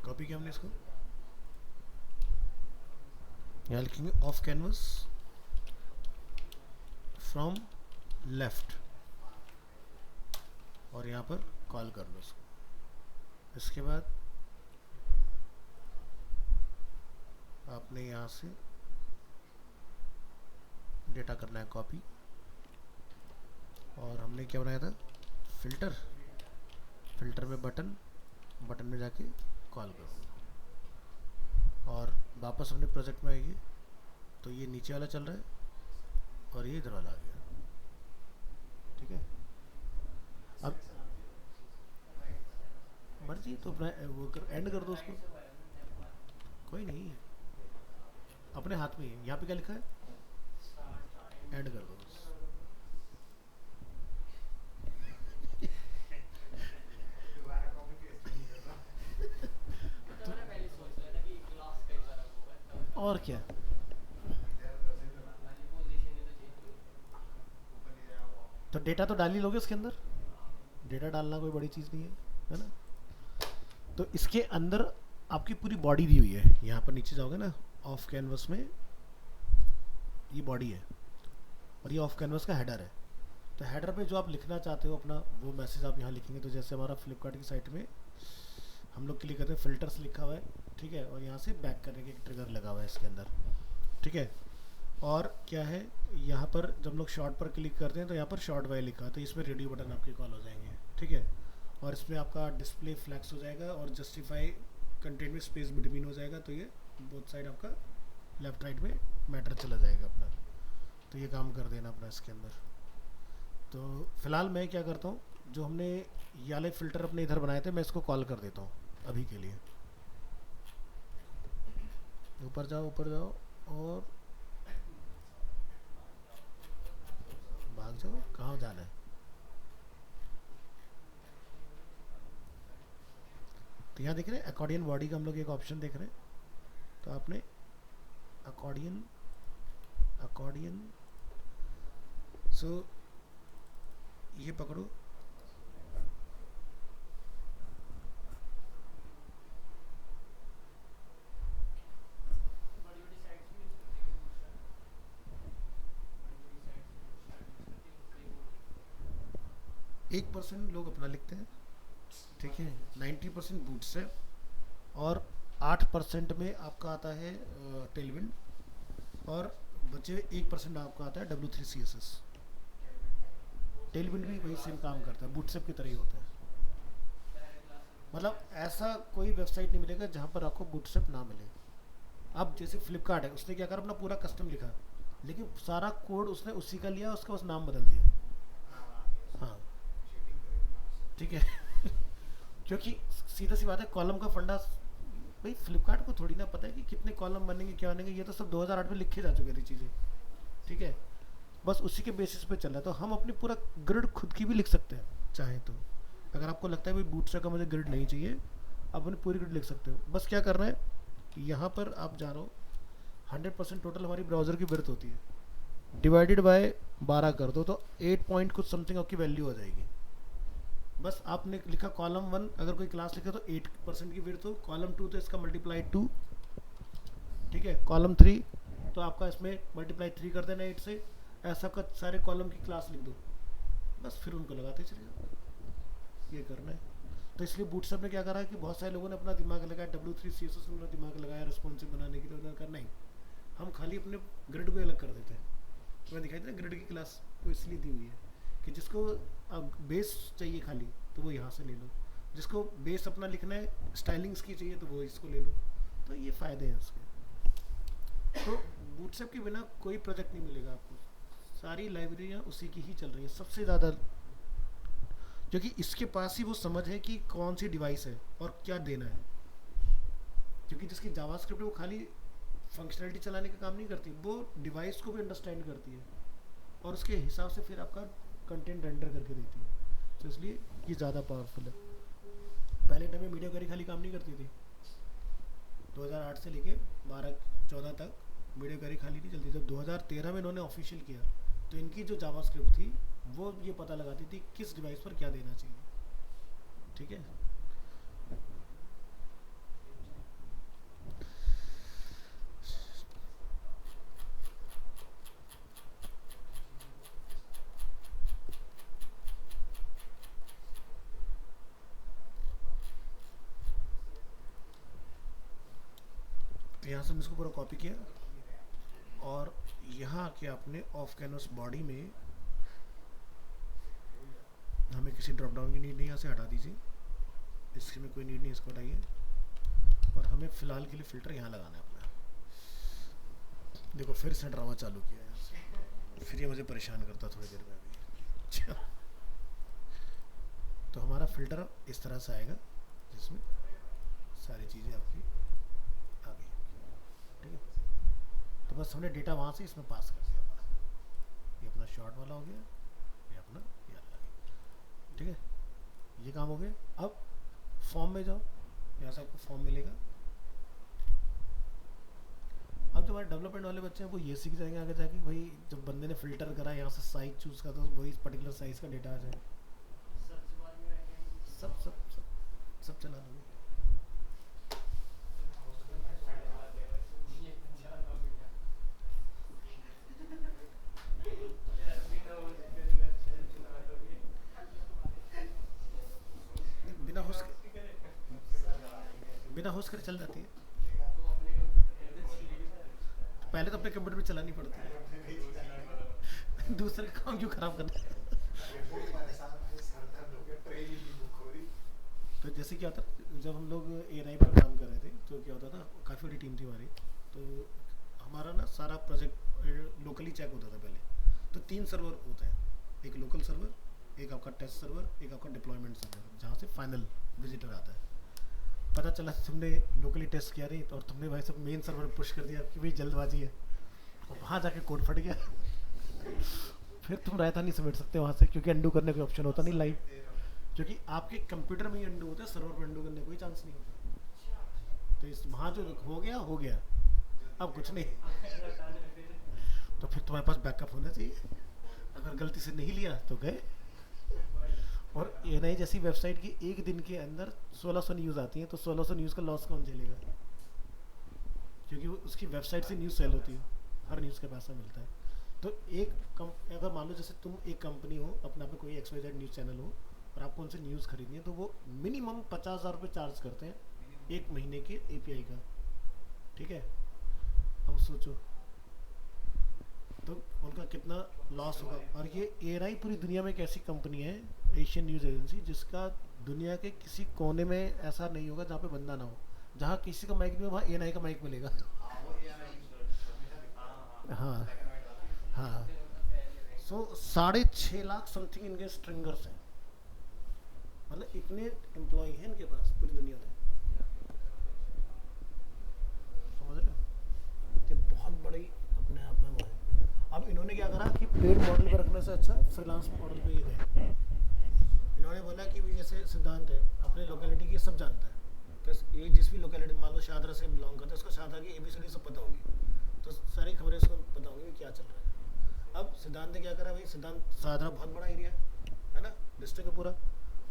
Copy किया हमने इसको, यहाँ लिखेंगे ऑफ कैनवस फ्रॉम लेफ्ट और यहाँ पर कॉल कर लो उसको। इसके बाद आपने यहाँ से डेटा करना है कॉपी, और हमने क्या बनाया था, फिल्टर, फिल्टर में बटन, बटन में जाके कॉल करो और वापस अपने प्रोजेक्ट में आइए। तो ये नीचे वाला चल रहा है और ये इधर वाला आ गया, ठीक है। अब मर्जी तो अपना वो कर, एंड कर दो उसको, कोई नहीं, अपने हाथ में ही। यहाँ पे क्या लिखा है, एंड कर दो बस। और क्या, तो डेटा तो डाल ही लोगे उसके अंदर, डेटा डालना कोई बड़ी चीज़ नहीं है ना। तो इसके अंदर आपकी पूरी बॉडी दी हुई है, यहाँ पर नीचे जाओगे ना ऑफ कैनवस में, ये बॉडी है और ये ऑफ कैनवस का हेडर है। तो हेडर पे जो आप लिखना चाहते हो अपना वो मैसेज आप यहाँ लिखेंगे। तो जैसे हमारा फ्लिपकार्ट की साइट में हम लोग क्लिक करते हैं, फिल्टर्स लिखा हुआ है, ठीक है, और यहाँ से बैक करने के एक ट्रिगर लगा हुआ है इसके अंदर, ठीक है। और क्या है, यहाँ पर जब लोग शॉर्ट पर क्लिक करते हैं तो यहाँ पर शॉर्ट वाई लिखा है, तो इसमें रेडियो बटन आपके कॉल हो जाएंगे, ठीक है। और इसमें आपका डिस्प्ले फ्लैक्स हो जाएगा और जस्टिफाई कंटेंट में स्पेस बिटवीन हो जाएगा। तो ये बोथ साइड आपका लेफ्ट राइट में मैटर चला जाएगा अपना। तो ये काम कर देना अपना इसके अंदर। तो फिलहाल मैं क्या करता हूँ, जो हमने ये वाले फिल्टर अपने इधर बनाए थे मैं इसको कॉल कर देता हूँ अभी के लिए। ऊपर जाओ, ऊपर जाओ और भाग जाओ, कहाँ जाना है। तो यहाँ देख रहे हैं अकॉर्डियन बॉडी का हम लोग एक ऑप्शन देख रहे हैं। तो आपने अकॉर्डियन, अकॉर्डियन, सो ये पकड़ो, एक % लोग अपना लिखते हैं, ठीक है, 90% बूटस्ट्रैप और 8% में आपका आता है टेलविंड, और बचे 1% आपका आता है W3CSS। टेलविंड भी वही सेम काम करता है, बूटस्ट्रैप की तरह ही होता है। मतलब ऐसा कोई वेबसाइट नहीं मिलेगा जहाँ पर आपको बूटस्ट्रैप ना मिले। अब जैसे फ्लिपकार्ट है, उसने क्या करा, अपना पूरा कस्टम लिखा, लेकिन सारा कोड उसने उसी का लिया, उसका बस नाम बदल दिया। हाँ, ठीक है। क्योंकि सीधा सी बात है, कॉलम का फंडा भाई फ्लिपकार्ट को थोड़ी ना पता है कि कितने कॉलम बनेंगे क्या बनेंगे, ये तो सब 2008 में लिखे जा चुके थे चीज़ें, ठीक है। बस उसी के बेसिस पे चल रहा है। तो हम अपनी पूरा ग्रिड खुद की भी लिख सकते हैं चाहें तो। अगर आपको लगता है भाई बूटस्ट्रैप का मुझे ग्रिड नहीं चाहिए, आप अपनी पूरी ग्रिड लिख सकते हो। बस क्या करना है, यहाँ पर आप जानो 100% टोटल हमारी ब्राउज़र की विड्थ होती है, डिवाइडेड बाय 12 कर दो तो 8 पॉइंट कुछ समथिंग आपकी वैल्यू हो जाएगी। बस आपने लिखा कॉलम 1, अगर कोई क्लास लिखे तो 8% की विड्थ हो, कॉलम 2 तो इसका मल्टीप्लाई 2, ठीक है, कॉलम 3 तो आपका इसमें मल्टीप्लाई 3 कर देना 8 से। ऐसा का सारे कॉलम की क्लास लिख दो, बस फिर उनको लगाते चले जाओ, ये करना है। तो इसलिए बूटस्ट्रैप ने क्या करा है कि बहुत सारे लोगों ने अपना दिमाग लगाया, W3CSS में अपना दिमाग लगाया रिस्पॉन्सिव बनाने के लिए, उन्होंने कहा नहीं, हम खाली अपने ग्रिड को अलग कर देते हैं। तो मैं दिखाई दे ना, ग्रिड की क्लास वो इसलिए दी हुई है कि जिसको बेस चाहिए खाली तो वो यहाँ से ले लो, जिसको बेस अपना लिखना है स्टाइलिंग्स की चाहिए तो वो इसको ले लो। तो ये फ़ायदे हैं उसके। तो बूटस्ट्रैप के बिना कोई प्रोजेक्ट नहीं मिलेगा आपको, सारी लाइब्रेरियाँ उसी की ही चल रही है सबसे ज़्यादा, क्योंकि इसके पास ही वो समझ है कि कौन सी डिवाइस है और क्या देना है। क्योंकि जिसकी जावास्क्रिप्ट है वो खाली फंक्शनलिटी चलाने का काम नहीं करती, वो डिवाइस को भी अंडरस्टैंड करती है और उसके हिसाब से फिर आपका कंटेंट रेंडर करके देती है। तो इसलिए ये ज़्यादा पावरफुल है। पहले टाइम में मीडिया क्वेरी खाली काम नहीं करती थी, 2008 से लेके 12-14 तक मीडिया क्वेरी खाली नहीं चलती। जब 2013 में इन्होंने ऑफिशियल किया तो इनकी जो जावास्क्रिप्ट थी वो ये पता लगाती थी किस डिवाइस पर क्या देना चाहिए। ठीक है, तो यहाँ से हम इसको पूरा कॉपी किया और यहाँ आके आपने ऑफ कैनवस बॉडी में, हमें किसी ड्रॉप डाउन की नीड नहीं, यहाँ से हटा दीजिए, इसमें कोई नीड नहीं, इसको हटाइए। और हमें फ़िलहाल के लिए फ़िल्टर यहाँ लगाना है अपना। देखो फिर से ड्रामा चालू किया है, फिर ये मुझे परेशान करता थोड़ी देर में अभी। तो हमारा फ़िल्टर इस तरह से आएगा जिसमें सारी चीज़ें आपकी आ गई। ठीक है, तो बस हमने डेटा वहाँ से इसमें पास कर दिया अपना। ये अपना शॉर्ट वाला हो गया, ये अपना ये वाला। ठीक है, ये काम हो गया। अब फॉर्म में जाओ, यहाँ से आपको फॉर्म मिलेगा। अब जो हमारे डेवलपमेंट वाले बच्चे हैं वो ये सीख जाएंगे आगे जाके, भाई जब बंदे ने फिल्टर करा यहाँ से साइज चूज़ करा तो वही पर्टिकुलर साइज़ का डेटा आ जाए। सब सब सब सब चला लोगे। बिना होस्ट बिना होस्ट करे चल जाती है। पहले तो अपने कंप्यूटर पे चलानी पड़ती है, दूसरे का काम क्यों खराब करना है। तो जैसे क्या होता, जब हम लोग एआई पर काम कर रहे थे तो क्या होता था, काफ़ी बड़ी टीम थी हमारी, तो हमारा ना सारा प्रोजेक्ट लोकली चेक होता था पहले। तो 3 सर्वर होते हैं, एक लोकल सर्वर, एक आपका टेस्ट सर्वर, एक आपका डिप्लॉयमेंट सर्वर, जहाँ से फाइनल विजिटर आता है। पता चला तुमने लोकली टेस्ट किया नहीं तो, और तुमने भाई सब मेन सर्वर पुश कर दिया कि भाई जल्दबाजी है, और वहाँ जाके कोड फट गया। फिर तुम रायता नहीं समेट सकते वहाँ से, क्योंकि अंडू करने का ऑप्शन होता नहीं लाइव, क्योंकि आपके कंप्यूटर में ही अंडू होता है, सर्वर पर अंडू करने कोई चांस नहीं होता। तो इस वहाँ जो हो गया हो गया, अब कुछ नहीं। तो फिर तुम्हारे पास बैकअप होना चाहिए, अगर गलती से नहीं लिया तो गए। और एनआई जैसी वेबसाइट की एक दिन के अंदर 1600 न्यूज़ आती हैं, तो 1600 न्यूज़ का लॉस कौन झेलेगा, क्योंकि वो उसकी वेबसाइट से न्यूज़ सेल होती है, हर न्यूज़ का पैसा मिलता है। तो अगर मान लो जैसे तुम एक कंपनी हो, अपने आप में कोई XYZ न्यूज़ चैनल हो, और आपको उनसे न्यूज़ खरीदनी है, तो वो मिनिमम 50,000 रुपये चार्ज करते हैं एक महीने के API का। ठीक है, अब सोचो तो उनका कितना लॉस होगा। और ये एआई पूरी दुनिया में एक ऐसी कंपनी है, एशियन न्यूज़ एजेंसी, जिसका दुनिया के किसी कोने में ऐसा नहीं होगा जहाँ पे बंदा ना हो, जहाँ किसी का माइक नहीं हो वहाँ एएनआई का माइक मिलेगा। हाँ हाँ, सो 6.5 लाख समथिंग इनके स्ट्रिंगर्स हैं, मतलब इतने एम्प्लॉय हैं इनके पास पूरी दुनिया में, समझ रहे हो? ये बहुत बड़ी अपने आप में वो है। अब इन्होंने क्या करा कि पेड मॉडल पे रखने से अच्छा फ्रीलांस मॉडल पे ये गए। इन्होंने बोला कि जैसे सिद्धांत है अपने लोकेलिटी की सब जानता है, तो ये जिस भी लोकेलिटी, मान लो शाहदरा से बिलोंग करता है, उसको शाहदरा की ABCD सब पता होगी, तो सारी खबरें उसको पता होंगी क्या चल रहा है। अब सिद्धांत ने क्या करा, भाई सिद्धांत शाहदरा बहुत बड़ा एरिया है ना, डिस्ट्रिक्ट है पूरा,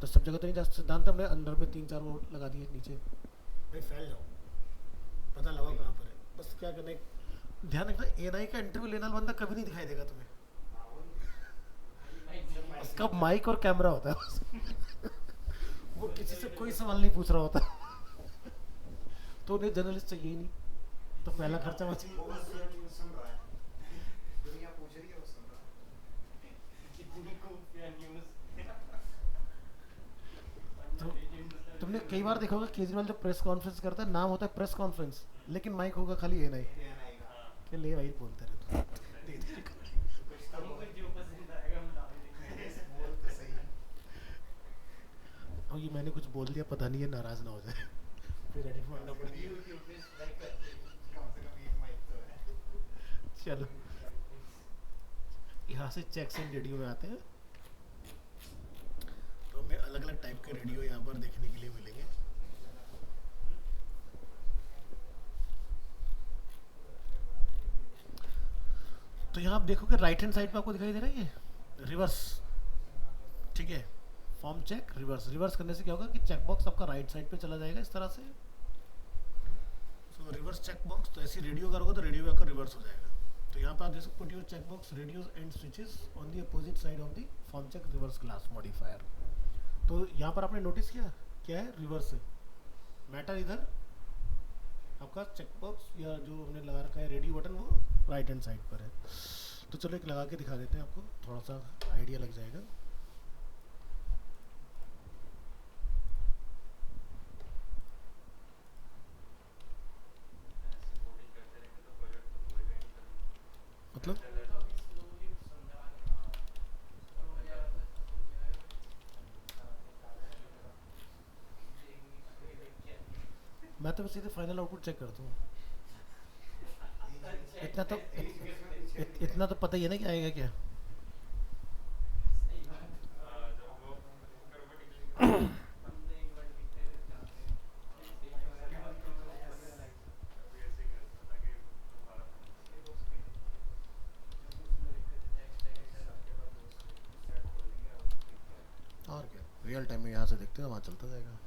तो सब जगह तो नहीं जा, सिद्धांत हमने अंदर में 3-4 वो लगा दिए नीचे, भाई फैल जाओ, पता लगाओ कहाँ पर है। बस क्या करना है, ध्यान रखना एएनआई का इंटरव्यू लेने वाला बंदा कभी नहीं दिखाई देगा तुम्हें, उसका माइक और कैमरा होता है। वो किसी से कोई सवाल नहीं पूछ रहा होता। तो उन्हें जर्नलिस्ट चाहिए ही नहीं, तो पहला खर्चा बच। तो तुमने तुमने कई बार देखा होगा केजरीवाल जब प्रेस कॉन्फ्रेंस करता है नाम होता है प्रेस कॉन्फ्रेंस, लेकिन माइक होगा खाली ये नहीं कि ले भाई बोलते रहे दे दे अब ये मैंने कुछ बोल दिया पता नहीं है नाराज ना हो जाए फिर एडिट मारना पड़ेगा। चलो यहाँ से चेक्स एंड रेडियो में आते हैं। तो हमें अलग अलग टाइप के रेडियो यहाँ पर देखने के लिए मिलेंगे। तो यहाँ आप देखोगे राइट हैंड साइड पे आपको दिखाई दे रहा है ये रिवर्स, ठीक है। फॉर्म चेक रिवर्स, रिवर्स करने से क्या होगा कि चेक बॉक्स आपका राइट साइड पे चला जाएगा इस तरह से। सो रिवर्स चेक बॉक्स, तो ऐसी रेडियो करोगे तो रेडियो आपका रिवर्स हो जाएगा। तो यहाँ पर आप देख सकते put your check box radios and switches on the opposite side of the form check reverse class modifier. तो यहाँ पर आपने नोटिस किया क्या है रिवर्स है, मैटर इधर आपका चेक बॉक्स या जो हमने लगा रखा है रेडियो बटन वो राइट हैंड साइड पर है। तो चलो एक लगा के दिखा देते हैं आपको, थोड़ा सा आइडिया लग जाएगा। मतलब मैं तो सीधे फाइनल आउटपुट चेक करता हूँ। इतना तो इतना तो पता ही है ना कि आएगा क्या। और क्या रियल टाइम में यहाँ से देखते हैं वहाँ चलता जाएगा।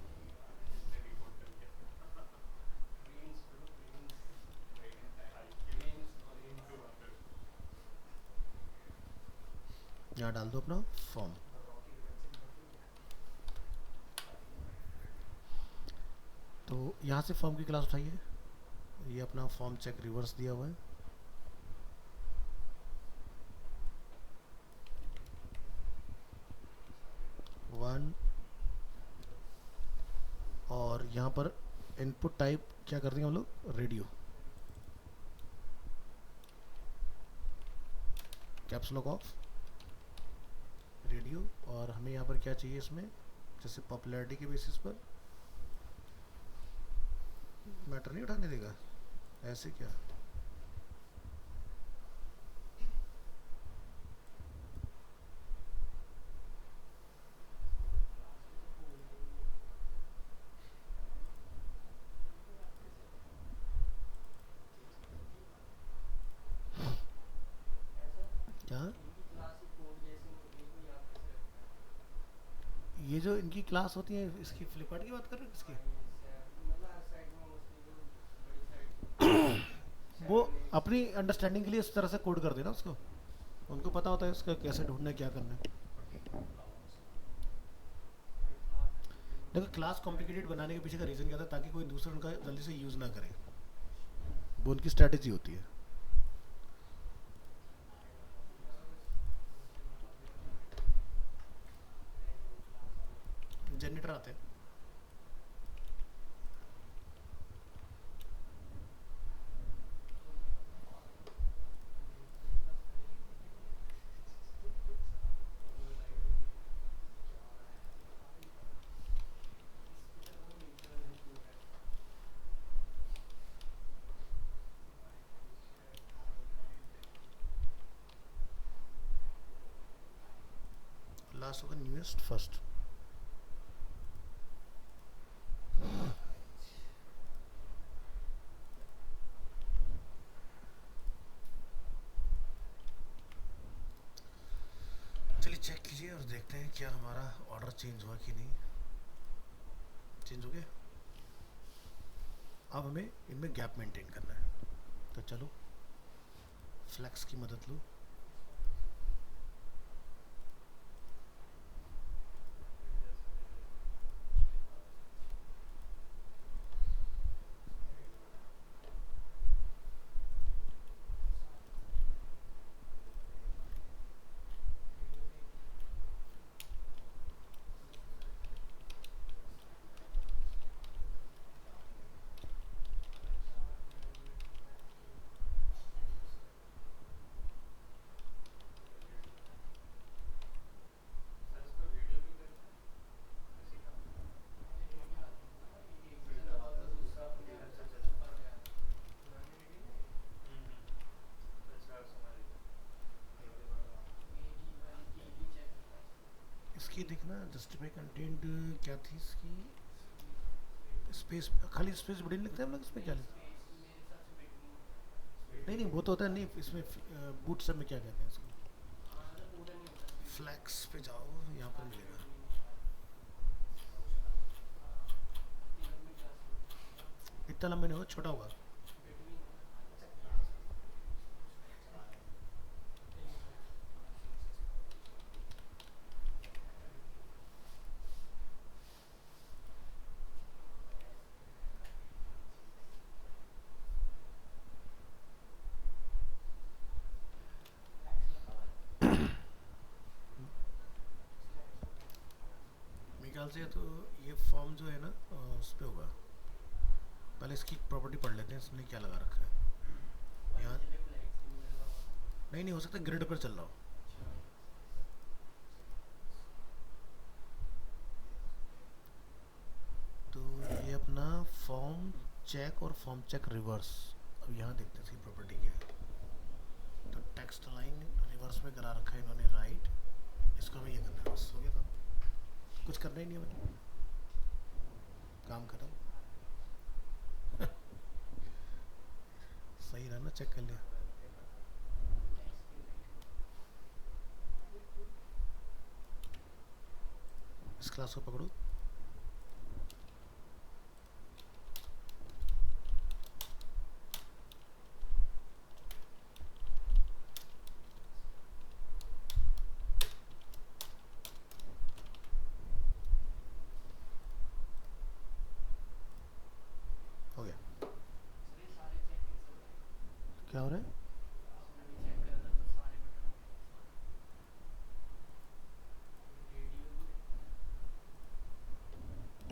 यहाँ डाल दो अपना फॉर्म। तो यहाँ से फॉर्म की क्लास उठाइए, ये अपना फॉर्म चेक रिवर्स दिया हुआ है। वन और यहाँ पर इनपुट टाइप क्या कर देंगे हम लोग radio, caps lock of radio. और हमें यहाँ पर क्या चाहिए इसमें, जैसे पॉपुलैरिटी के बेसिस पर मैटर नहीं उठाने देगा ऐसे क्या। क्या ये जो इनकी क्लास होती है इसकी फ्लिपकार्ट की बात कर रहे हो किसकी, वो अपनी अंडरस्टैंडिंग के लिए इस तरह से कोड कर देना उसको, उनको पता होता है इसका कैसे ढूंढना है क्या करना है। देखो क्लास कॉम्प्लिकेटेड बनाने के पीछे का रीज़न क्या था, ताकि कोई दूसरा उनका जल्दी से यूज़ ना करे, वो उनकी स्ट्रैटेजी होती है। जनरेटर आते हैं, लास्ट होगा न्यूएस्ट फर्स्ट। चलिए चेक कीजिए और देखते हैं क्या हमारा ऑर्डर चेंज हुआ कि नहीं। चेंज हो गया। अब हमें इनमें गैप मेंटेन करना है, तो चलो फ्लैक्स की मदद लो। इसकी देखना जस्टिफाई कंटेंट क्या थी इसकी, स्पेस खाली स्पेस बड़ी लिखते हैं हम लोग, इसमें क्या लिखते हैं? नहीं नहीं वो तो होता है, नहीं इसमें बूट सब में क्या कहते हैं इसको, फ्लैक्स पे जाओ, यहाँ पर मिलेगा। इतना लंबा नहीं होगा, छोटा होगा। मेरे ख्याल से तो ये फॉर्म जो है ना उस पर होगा। पहले इसकी प्रॉपर्टी पढ़ लेते हैं, इसने क्या लगा रखा है यहाँ। नहीं नहीं हो सकता ग्रिड पर चल रहा हो। तो ये अपना फॉर्म चेक और फॉर्म चेक रिवर्स। अब यहाँ देखते हैं इसकी प्रॉपर्टी क्या है। तो टेक्स्ट लाइन रिवर्स में करा रखा है इन्होंने राइट, इसको हमें ये करना है, बस हो गया काम, कुछ करना ही नहीं हमें, काम खत्म। सही रहा ना, चेक कर लिया। इस क्लास को पकड़ो। हो गया। क्या हो रहा है?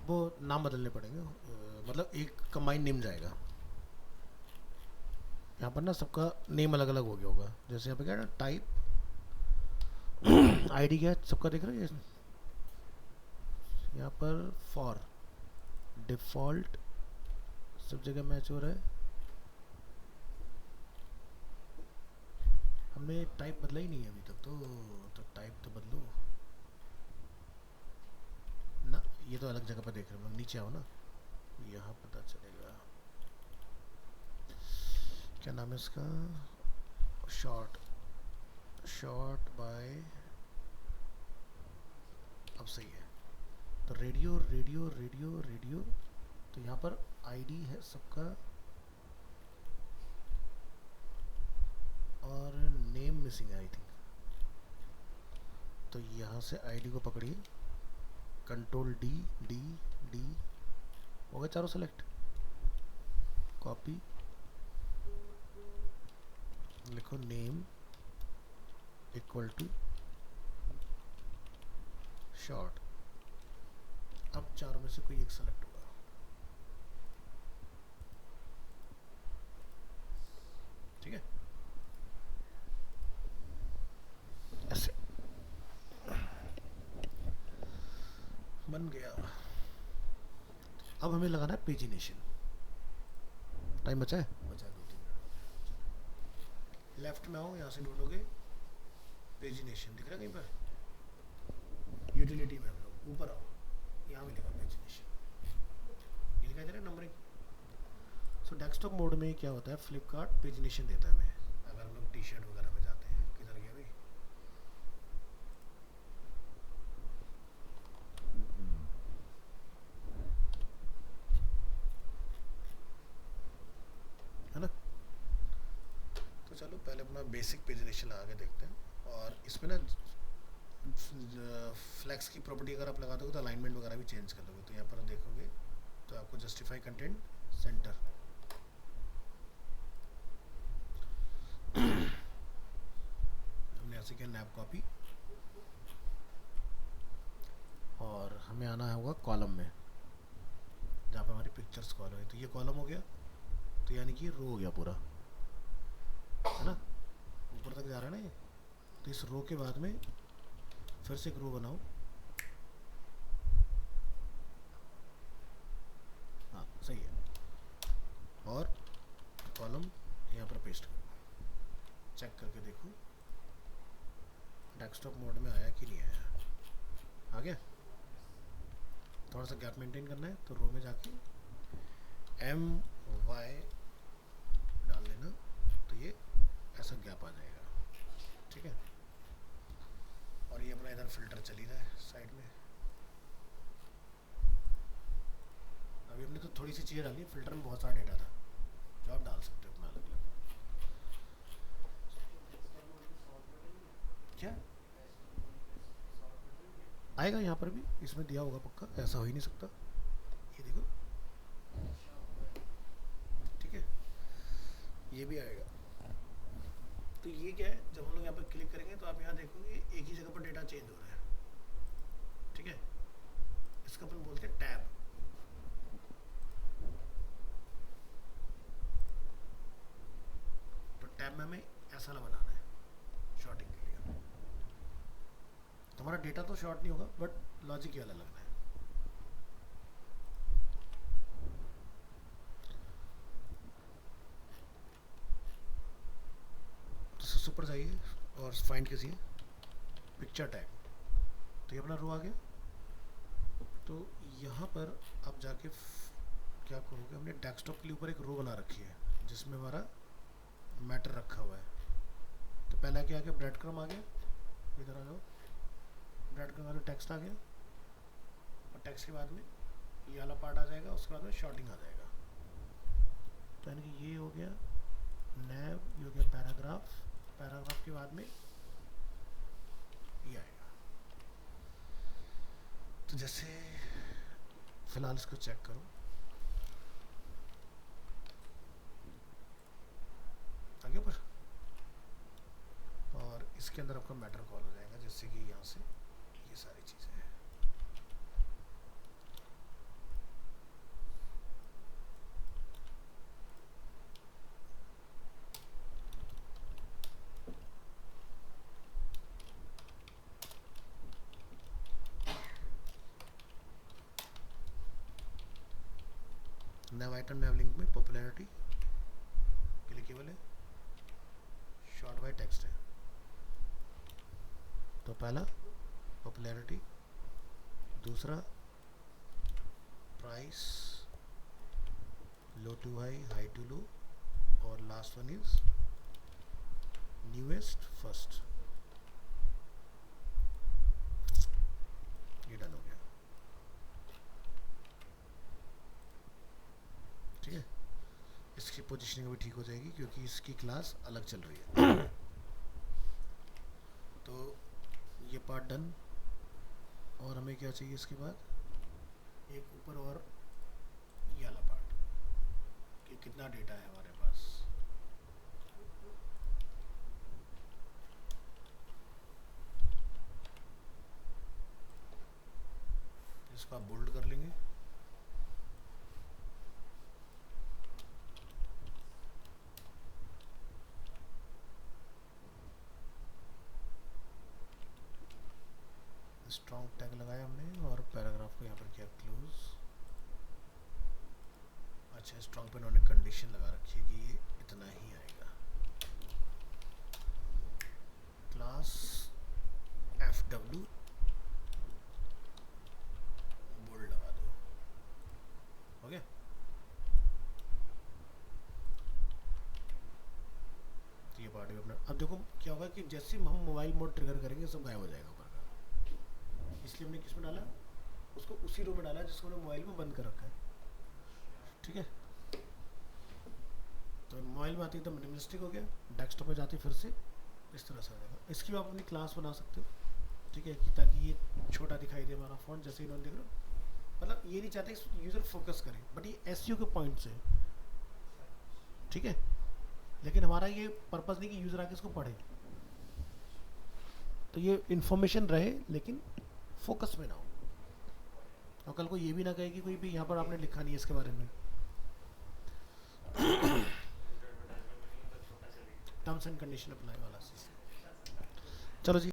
वो नाम बदलने पड़ेंगे, मतलब एक कंबाइन नेम जाएगा। यहाँ पर ना सबका नेम अलग अलग हो गया होगा। जैसे यहाँ पे क्या है ना, टाइप आईडी क्या है सबका, देख रहे हो यहाँ पर फॉर डिफ़ॉल्ट सब जगह मैच हो रहा है। हमने टाइप बदला ही नहीं है अभी तक, तो टाइप तो बदलो ना। ये तो अलग जगह पर देख रहे हो, नीचे आओ ना, यहाँ पता चलेगा क्या नाम है इसका। शॉर्ट शॉर्ट बाय, अब सही है। तो रेडियो रेडियो रेडियो रेडियो, तो यहाँ पर आईडी है सबका और नेम मिसिंग है आई थिंक। तो यहाँ से आईडी को पकड़िए, कंट्रोल डी डी डी, हो गए चारों सेलेक्ट। कॉपी, लिखो नेम इक्वल टू शॉर्ट। अब चारों में से कोई एक सेलेक्ट होगा। ठीक है, ऐसे बन गया। अब हमें लगाना है पेजिनेशन। टाइम बचा है, बचा 2-3 मिनट। लेफ्ट में आओ, यहाँ से ढूंढोगे पेजिनेशन, दिख रहा है कहीं पर? यूटिलिटी में हम लोग ऊपर आओ, यहाँ मिलेगा पेजिनेशन, ये दिखाई दे रहा है नंबरिंग। सो डेस्कटॉप मोड में क्या होता है, फ्लिपकार्ट पेजिनेशन देता है हमें। अगर हम लोग टी शर्ट वगैरह में जाते हैं, किधर गया भाई, है ना। तो चलो पहले अपना बेसिक पेजिनेशन लगा के देखते हैं। और इसमें ना फ्लैक्स की प्रॉपर्टी अगर आप लगा दोगे तो अलाइनमेंट वगैरह भी चेंज कर दोगे। तो यहाँ पर देखोगे तो आपको जस्टिफाई कंटेंट सेंटर, हमने ऐसे किया नैप कॉपी, और हमें आना होगा कॉलम में जहाँ पर हमारी पिक्चर्स कॉलम है। तो ये कॉलम हो गया, तो यानी कि रो हो गया पूरा, है ना, ऊपर तक जा रहा है ना ये। तो इस रो के बाद में फिर से एक रो बनाओ, हाँ सही है, और कॉलम यहाँ पर पेस्ट करो। चेक करके देखो डेस्कटॉप मोड में आया कि नहीं आया। आ गया। थोड़ा सा गैप मेंटेन करना है तो रो में जाके MY डाल लेना, तो ये ऐसा गैप आ जाएगा। ठीक है, और ये अपना इधर फिल्टर चल ही रहा है साइड में। अभी हमने तो थोड़ी सी चीज़ें डाली, फिल्टर में बहुत सारा डेटा था जो आप डाल सकते हो अपना अलग अलग। क्या आएगा यहाँ पर भी, इसमें दिया होगा पक्का, ऐसा हो ही नहीं सकता। ये देखो, ठीक है, ये भी आएगा। तो ये क्या है, जब हम लोग यहाँ पर क्लिक करेंगे तो आप यहाँ देखोगे एक ही जगह पर डेटा चेंज हो रहा है। ठीक है, इसका अपन बोलते हैं टैब। तो टैब में हमें ऐसा ना बनाना है शॉर्टिंग के लिए। तो हमारा डेटा तो शॉर्ट नहीं होगा, बट लॉजिक ये वाला लगना है। तो सबसे ऊपर जाइए और फाइंड कीजिए पिक्चर टैग। तो ये अपना रो आ गया। तो यहाँ पर आप जाके क्या करोगे, हमने डेस्कटॉप के लिए ऊपर एक रो बना रखी है जिसमें हमारा मैटर रखा हुआ है। तो पहला क्या आ गया, ब्रेड क्रम आ गया। इधर आ जाओ, ब्रेड क्रम वाला टेक्स्ट आ गया, और टेक्स्ट के बाद में ये वाला पार्ट आ जाएगा, उसके बाद में शॉर्टिंग आ जाएगा। तो यानी कि ये हो गया नैव, ये हो गया पैराग्राफ, पैराग्राफ के बाद में ये आएगा। तो जैसे फिलहाल इसको चेक करो, आगे ऊपर, और इसके अंदर आपका मैटर कॉल हो जाएगा, जैसे कि यहाँ से ये सारी चीज़ें हैं। नैव आइटम नैव लिंक में पॉपुलैरिटी क्लिकेबल है, शॉर्ट बाय टेक्स्ट है। तो पहला पॉपुलैरिटी, दूसरा price, low to high, high to low, और last one is newest first. ये डन हो गया। ठीक है, इसकी पोजीशनिंग भी ठीक हो जाएगी क्योंकि इसकी क्लास अलग चल रही है। तो ये पार्ट डन, और हमें क्या चाहिए इसके बाद, एक ऊपर और ये वाला पार्ट कि कितना डेटा है हमारे पास। इसको आप बोल्ड कर लेंगे। स्ट्रॉन्ग टैग लगाया हमने, और पैराग्राफ को यहाँ पर किया क्लोज। अच्छा, स्ट्रॉन्ग पे उन्होंने कंडीशन लगा रखी है कि ये इतना ही आएगा। क्लास FW बोल्ड लगा दो, हो गया। तो ये पार्ट भी अपना, अब देखो क्या होगा कि जैसे हम मोबाइल मोड ट्रिगर करेंगे सब गायब हो जाएगा ऊपर का। इसलिए हमने किस में डाला, उसको उसी रो में डाला जिसको हमने मोबाइल में बंद कर रखा है। ठीक है, तो मोबाइल में आती एकदम मिनिमलिस्टिक हो गया, डेस्कटॉप में जाती फिर से इस तरह से आ जाएगा। इसकी भी आप अपनी क्लास बना सकते हो। ठीक है, कि ताकि ये छोटा दिखाई दे हमारा फ़ॉन्ट, जैसे इन्होंने देख रहे हो। मतलब ये नहीं चाहते यूज़र फोकस करे, बट ये SEO के पॉइंट से। ठीक है, लेकिन हमारा ये पर्पज़ नहीं कि यूज़र आके इसको पढ़े, तो ये इन्फॉर्मेशन रहे लेकिन फोकस में ना हो, और कल को ये भी ना कहे कि कोई भी यहाँ पर आपने लिखा नहीं है इसके बारे में। टर्म्स एंड कंडीशन अप्लाई वाला। चलो जी।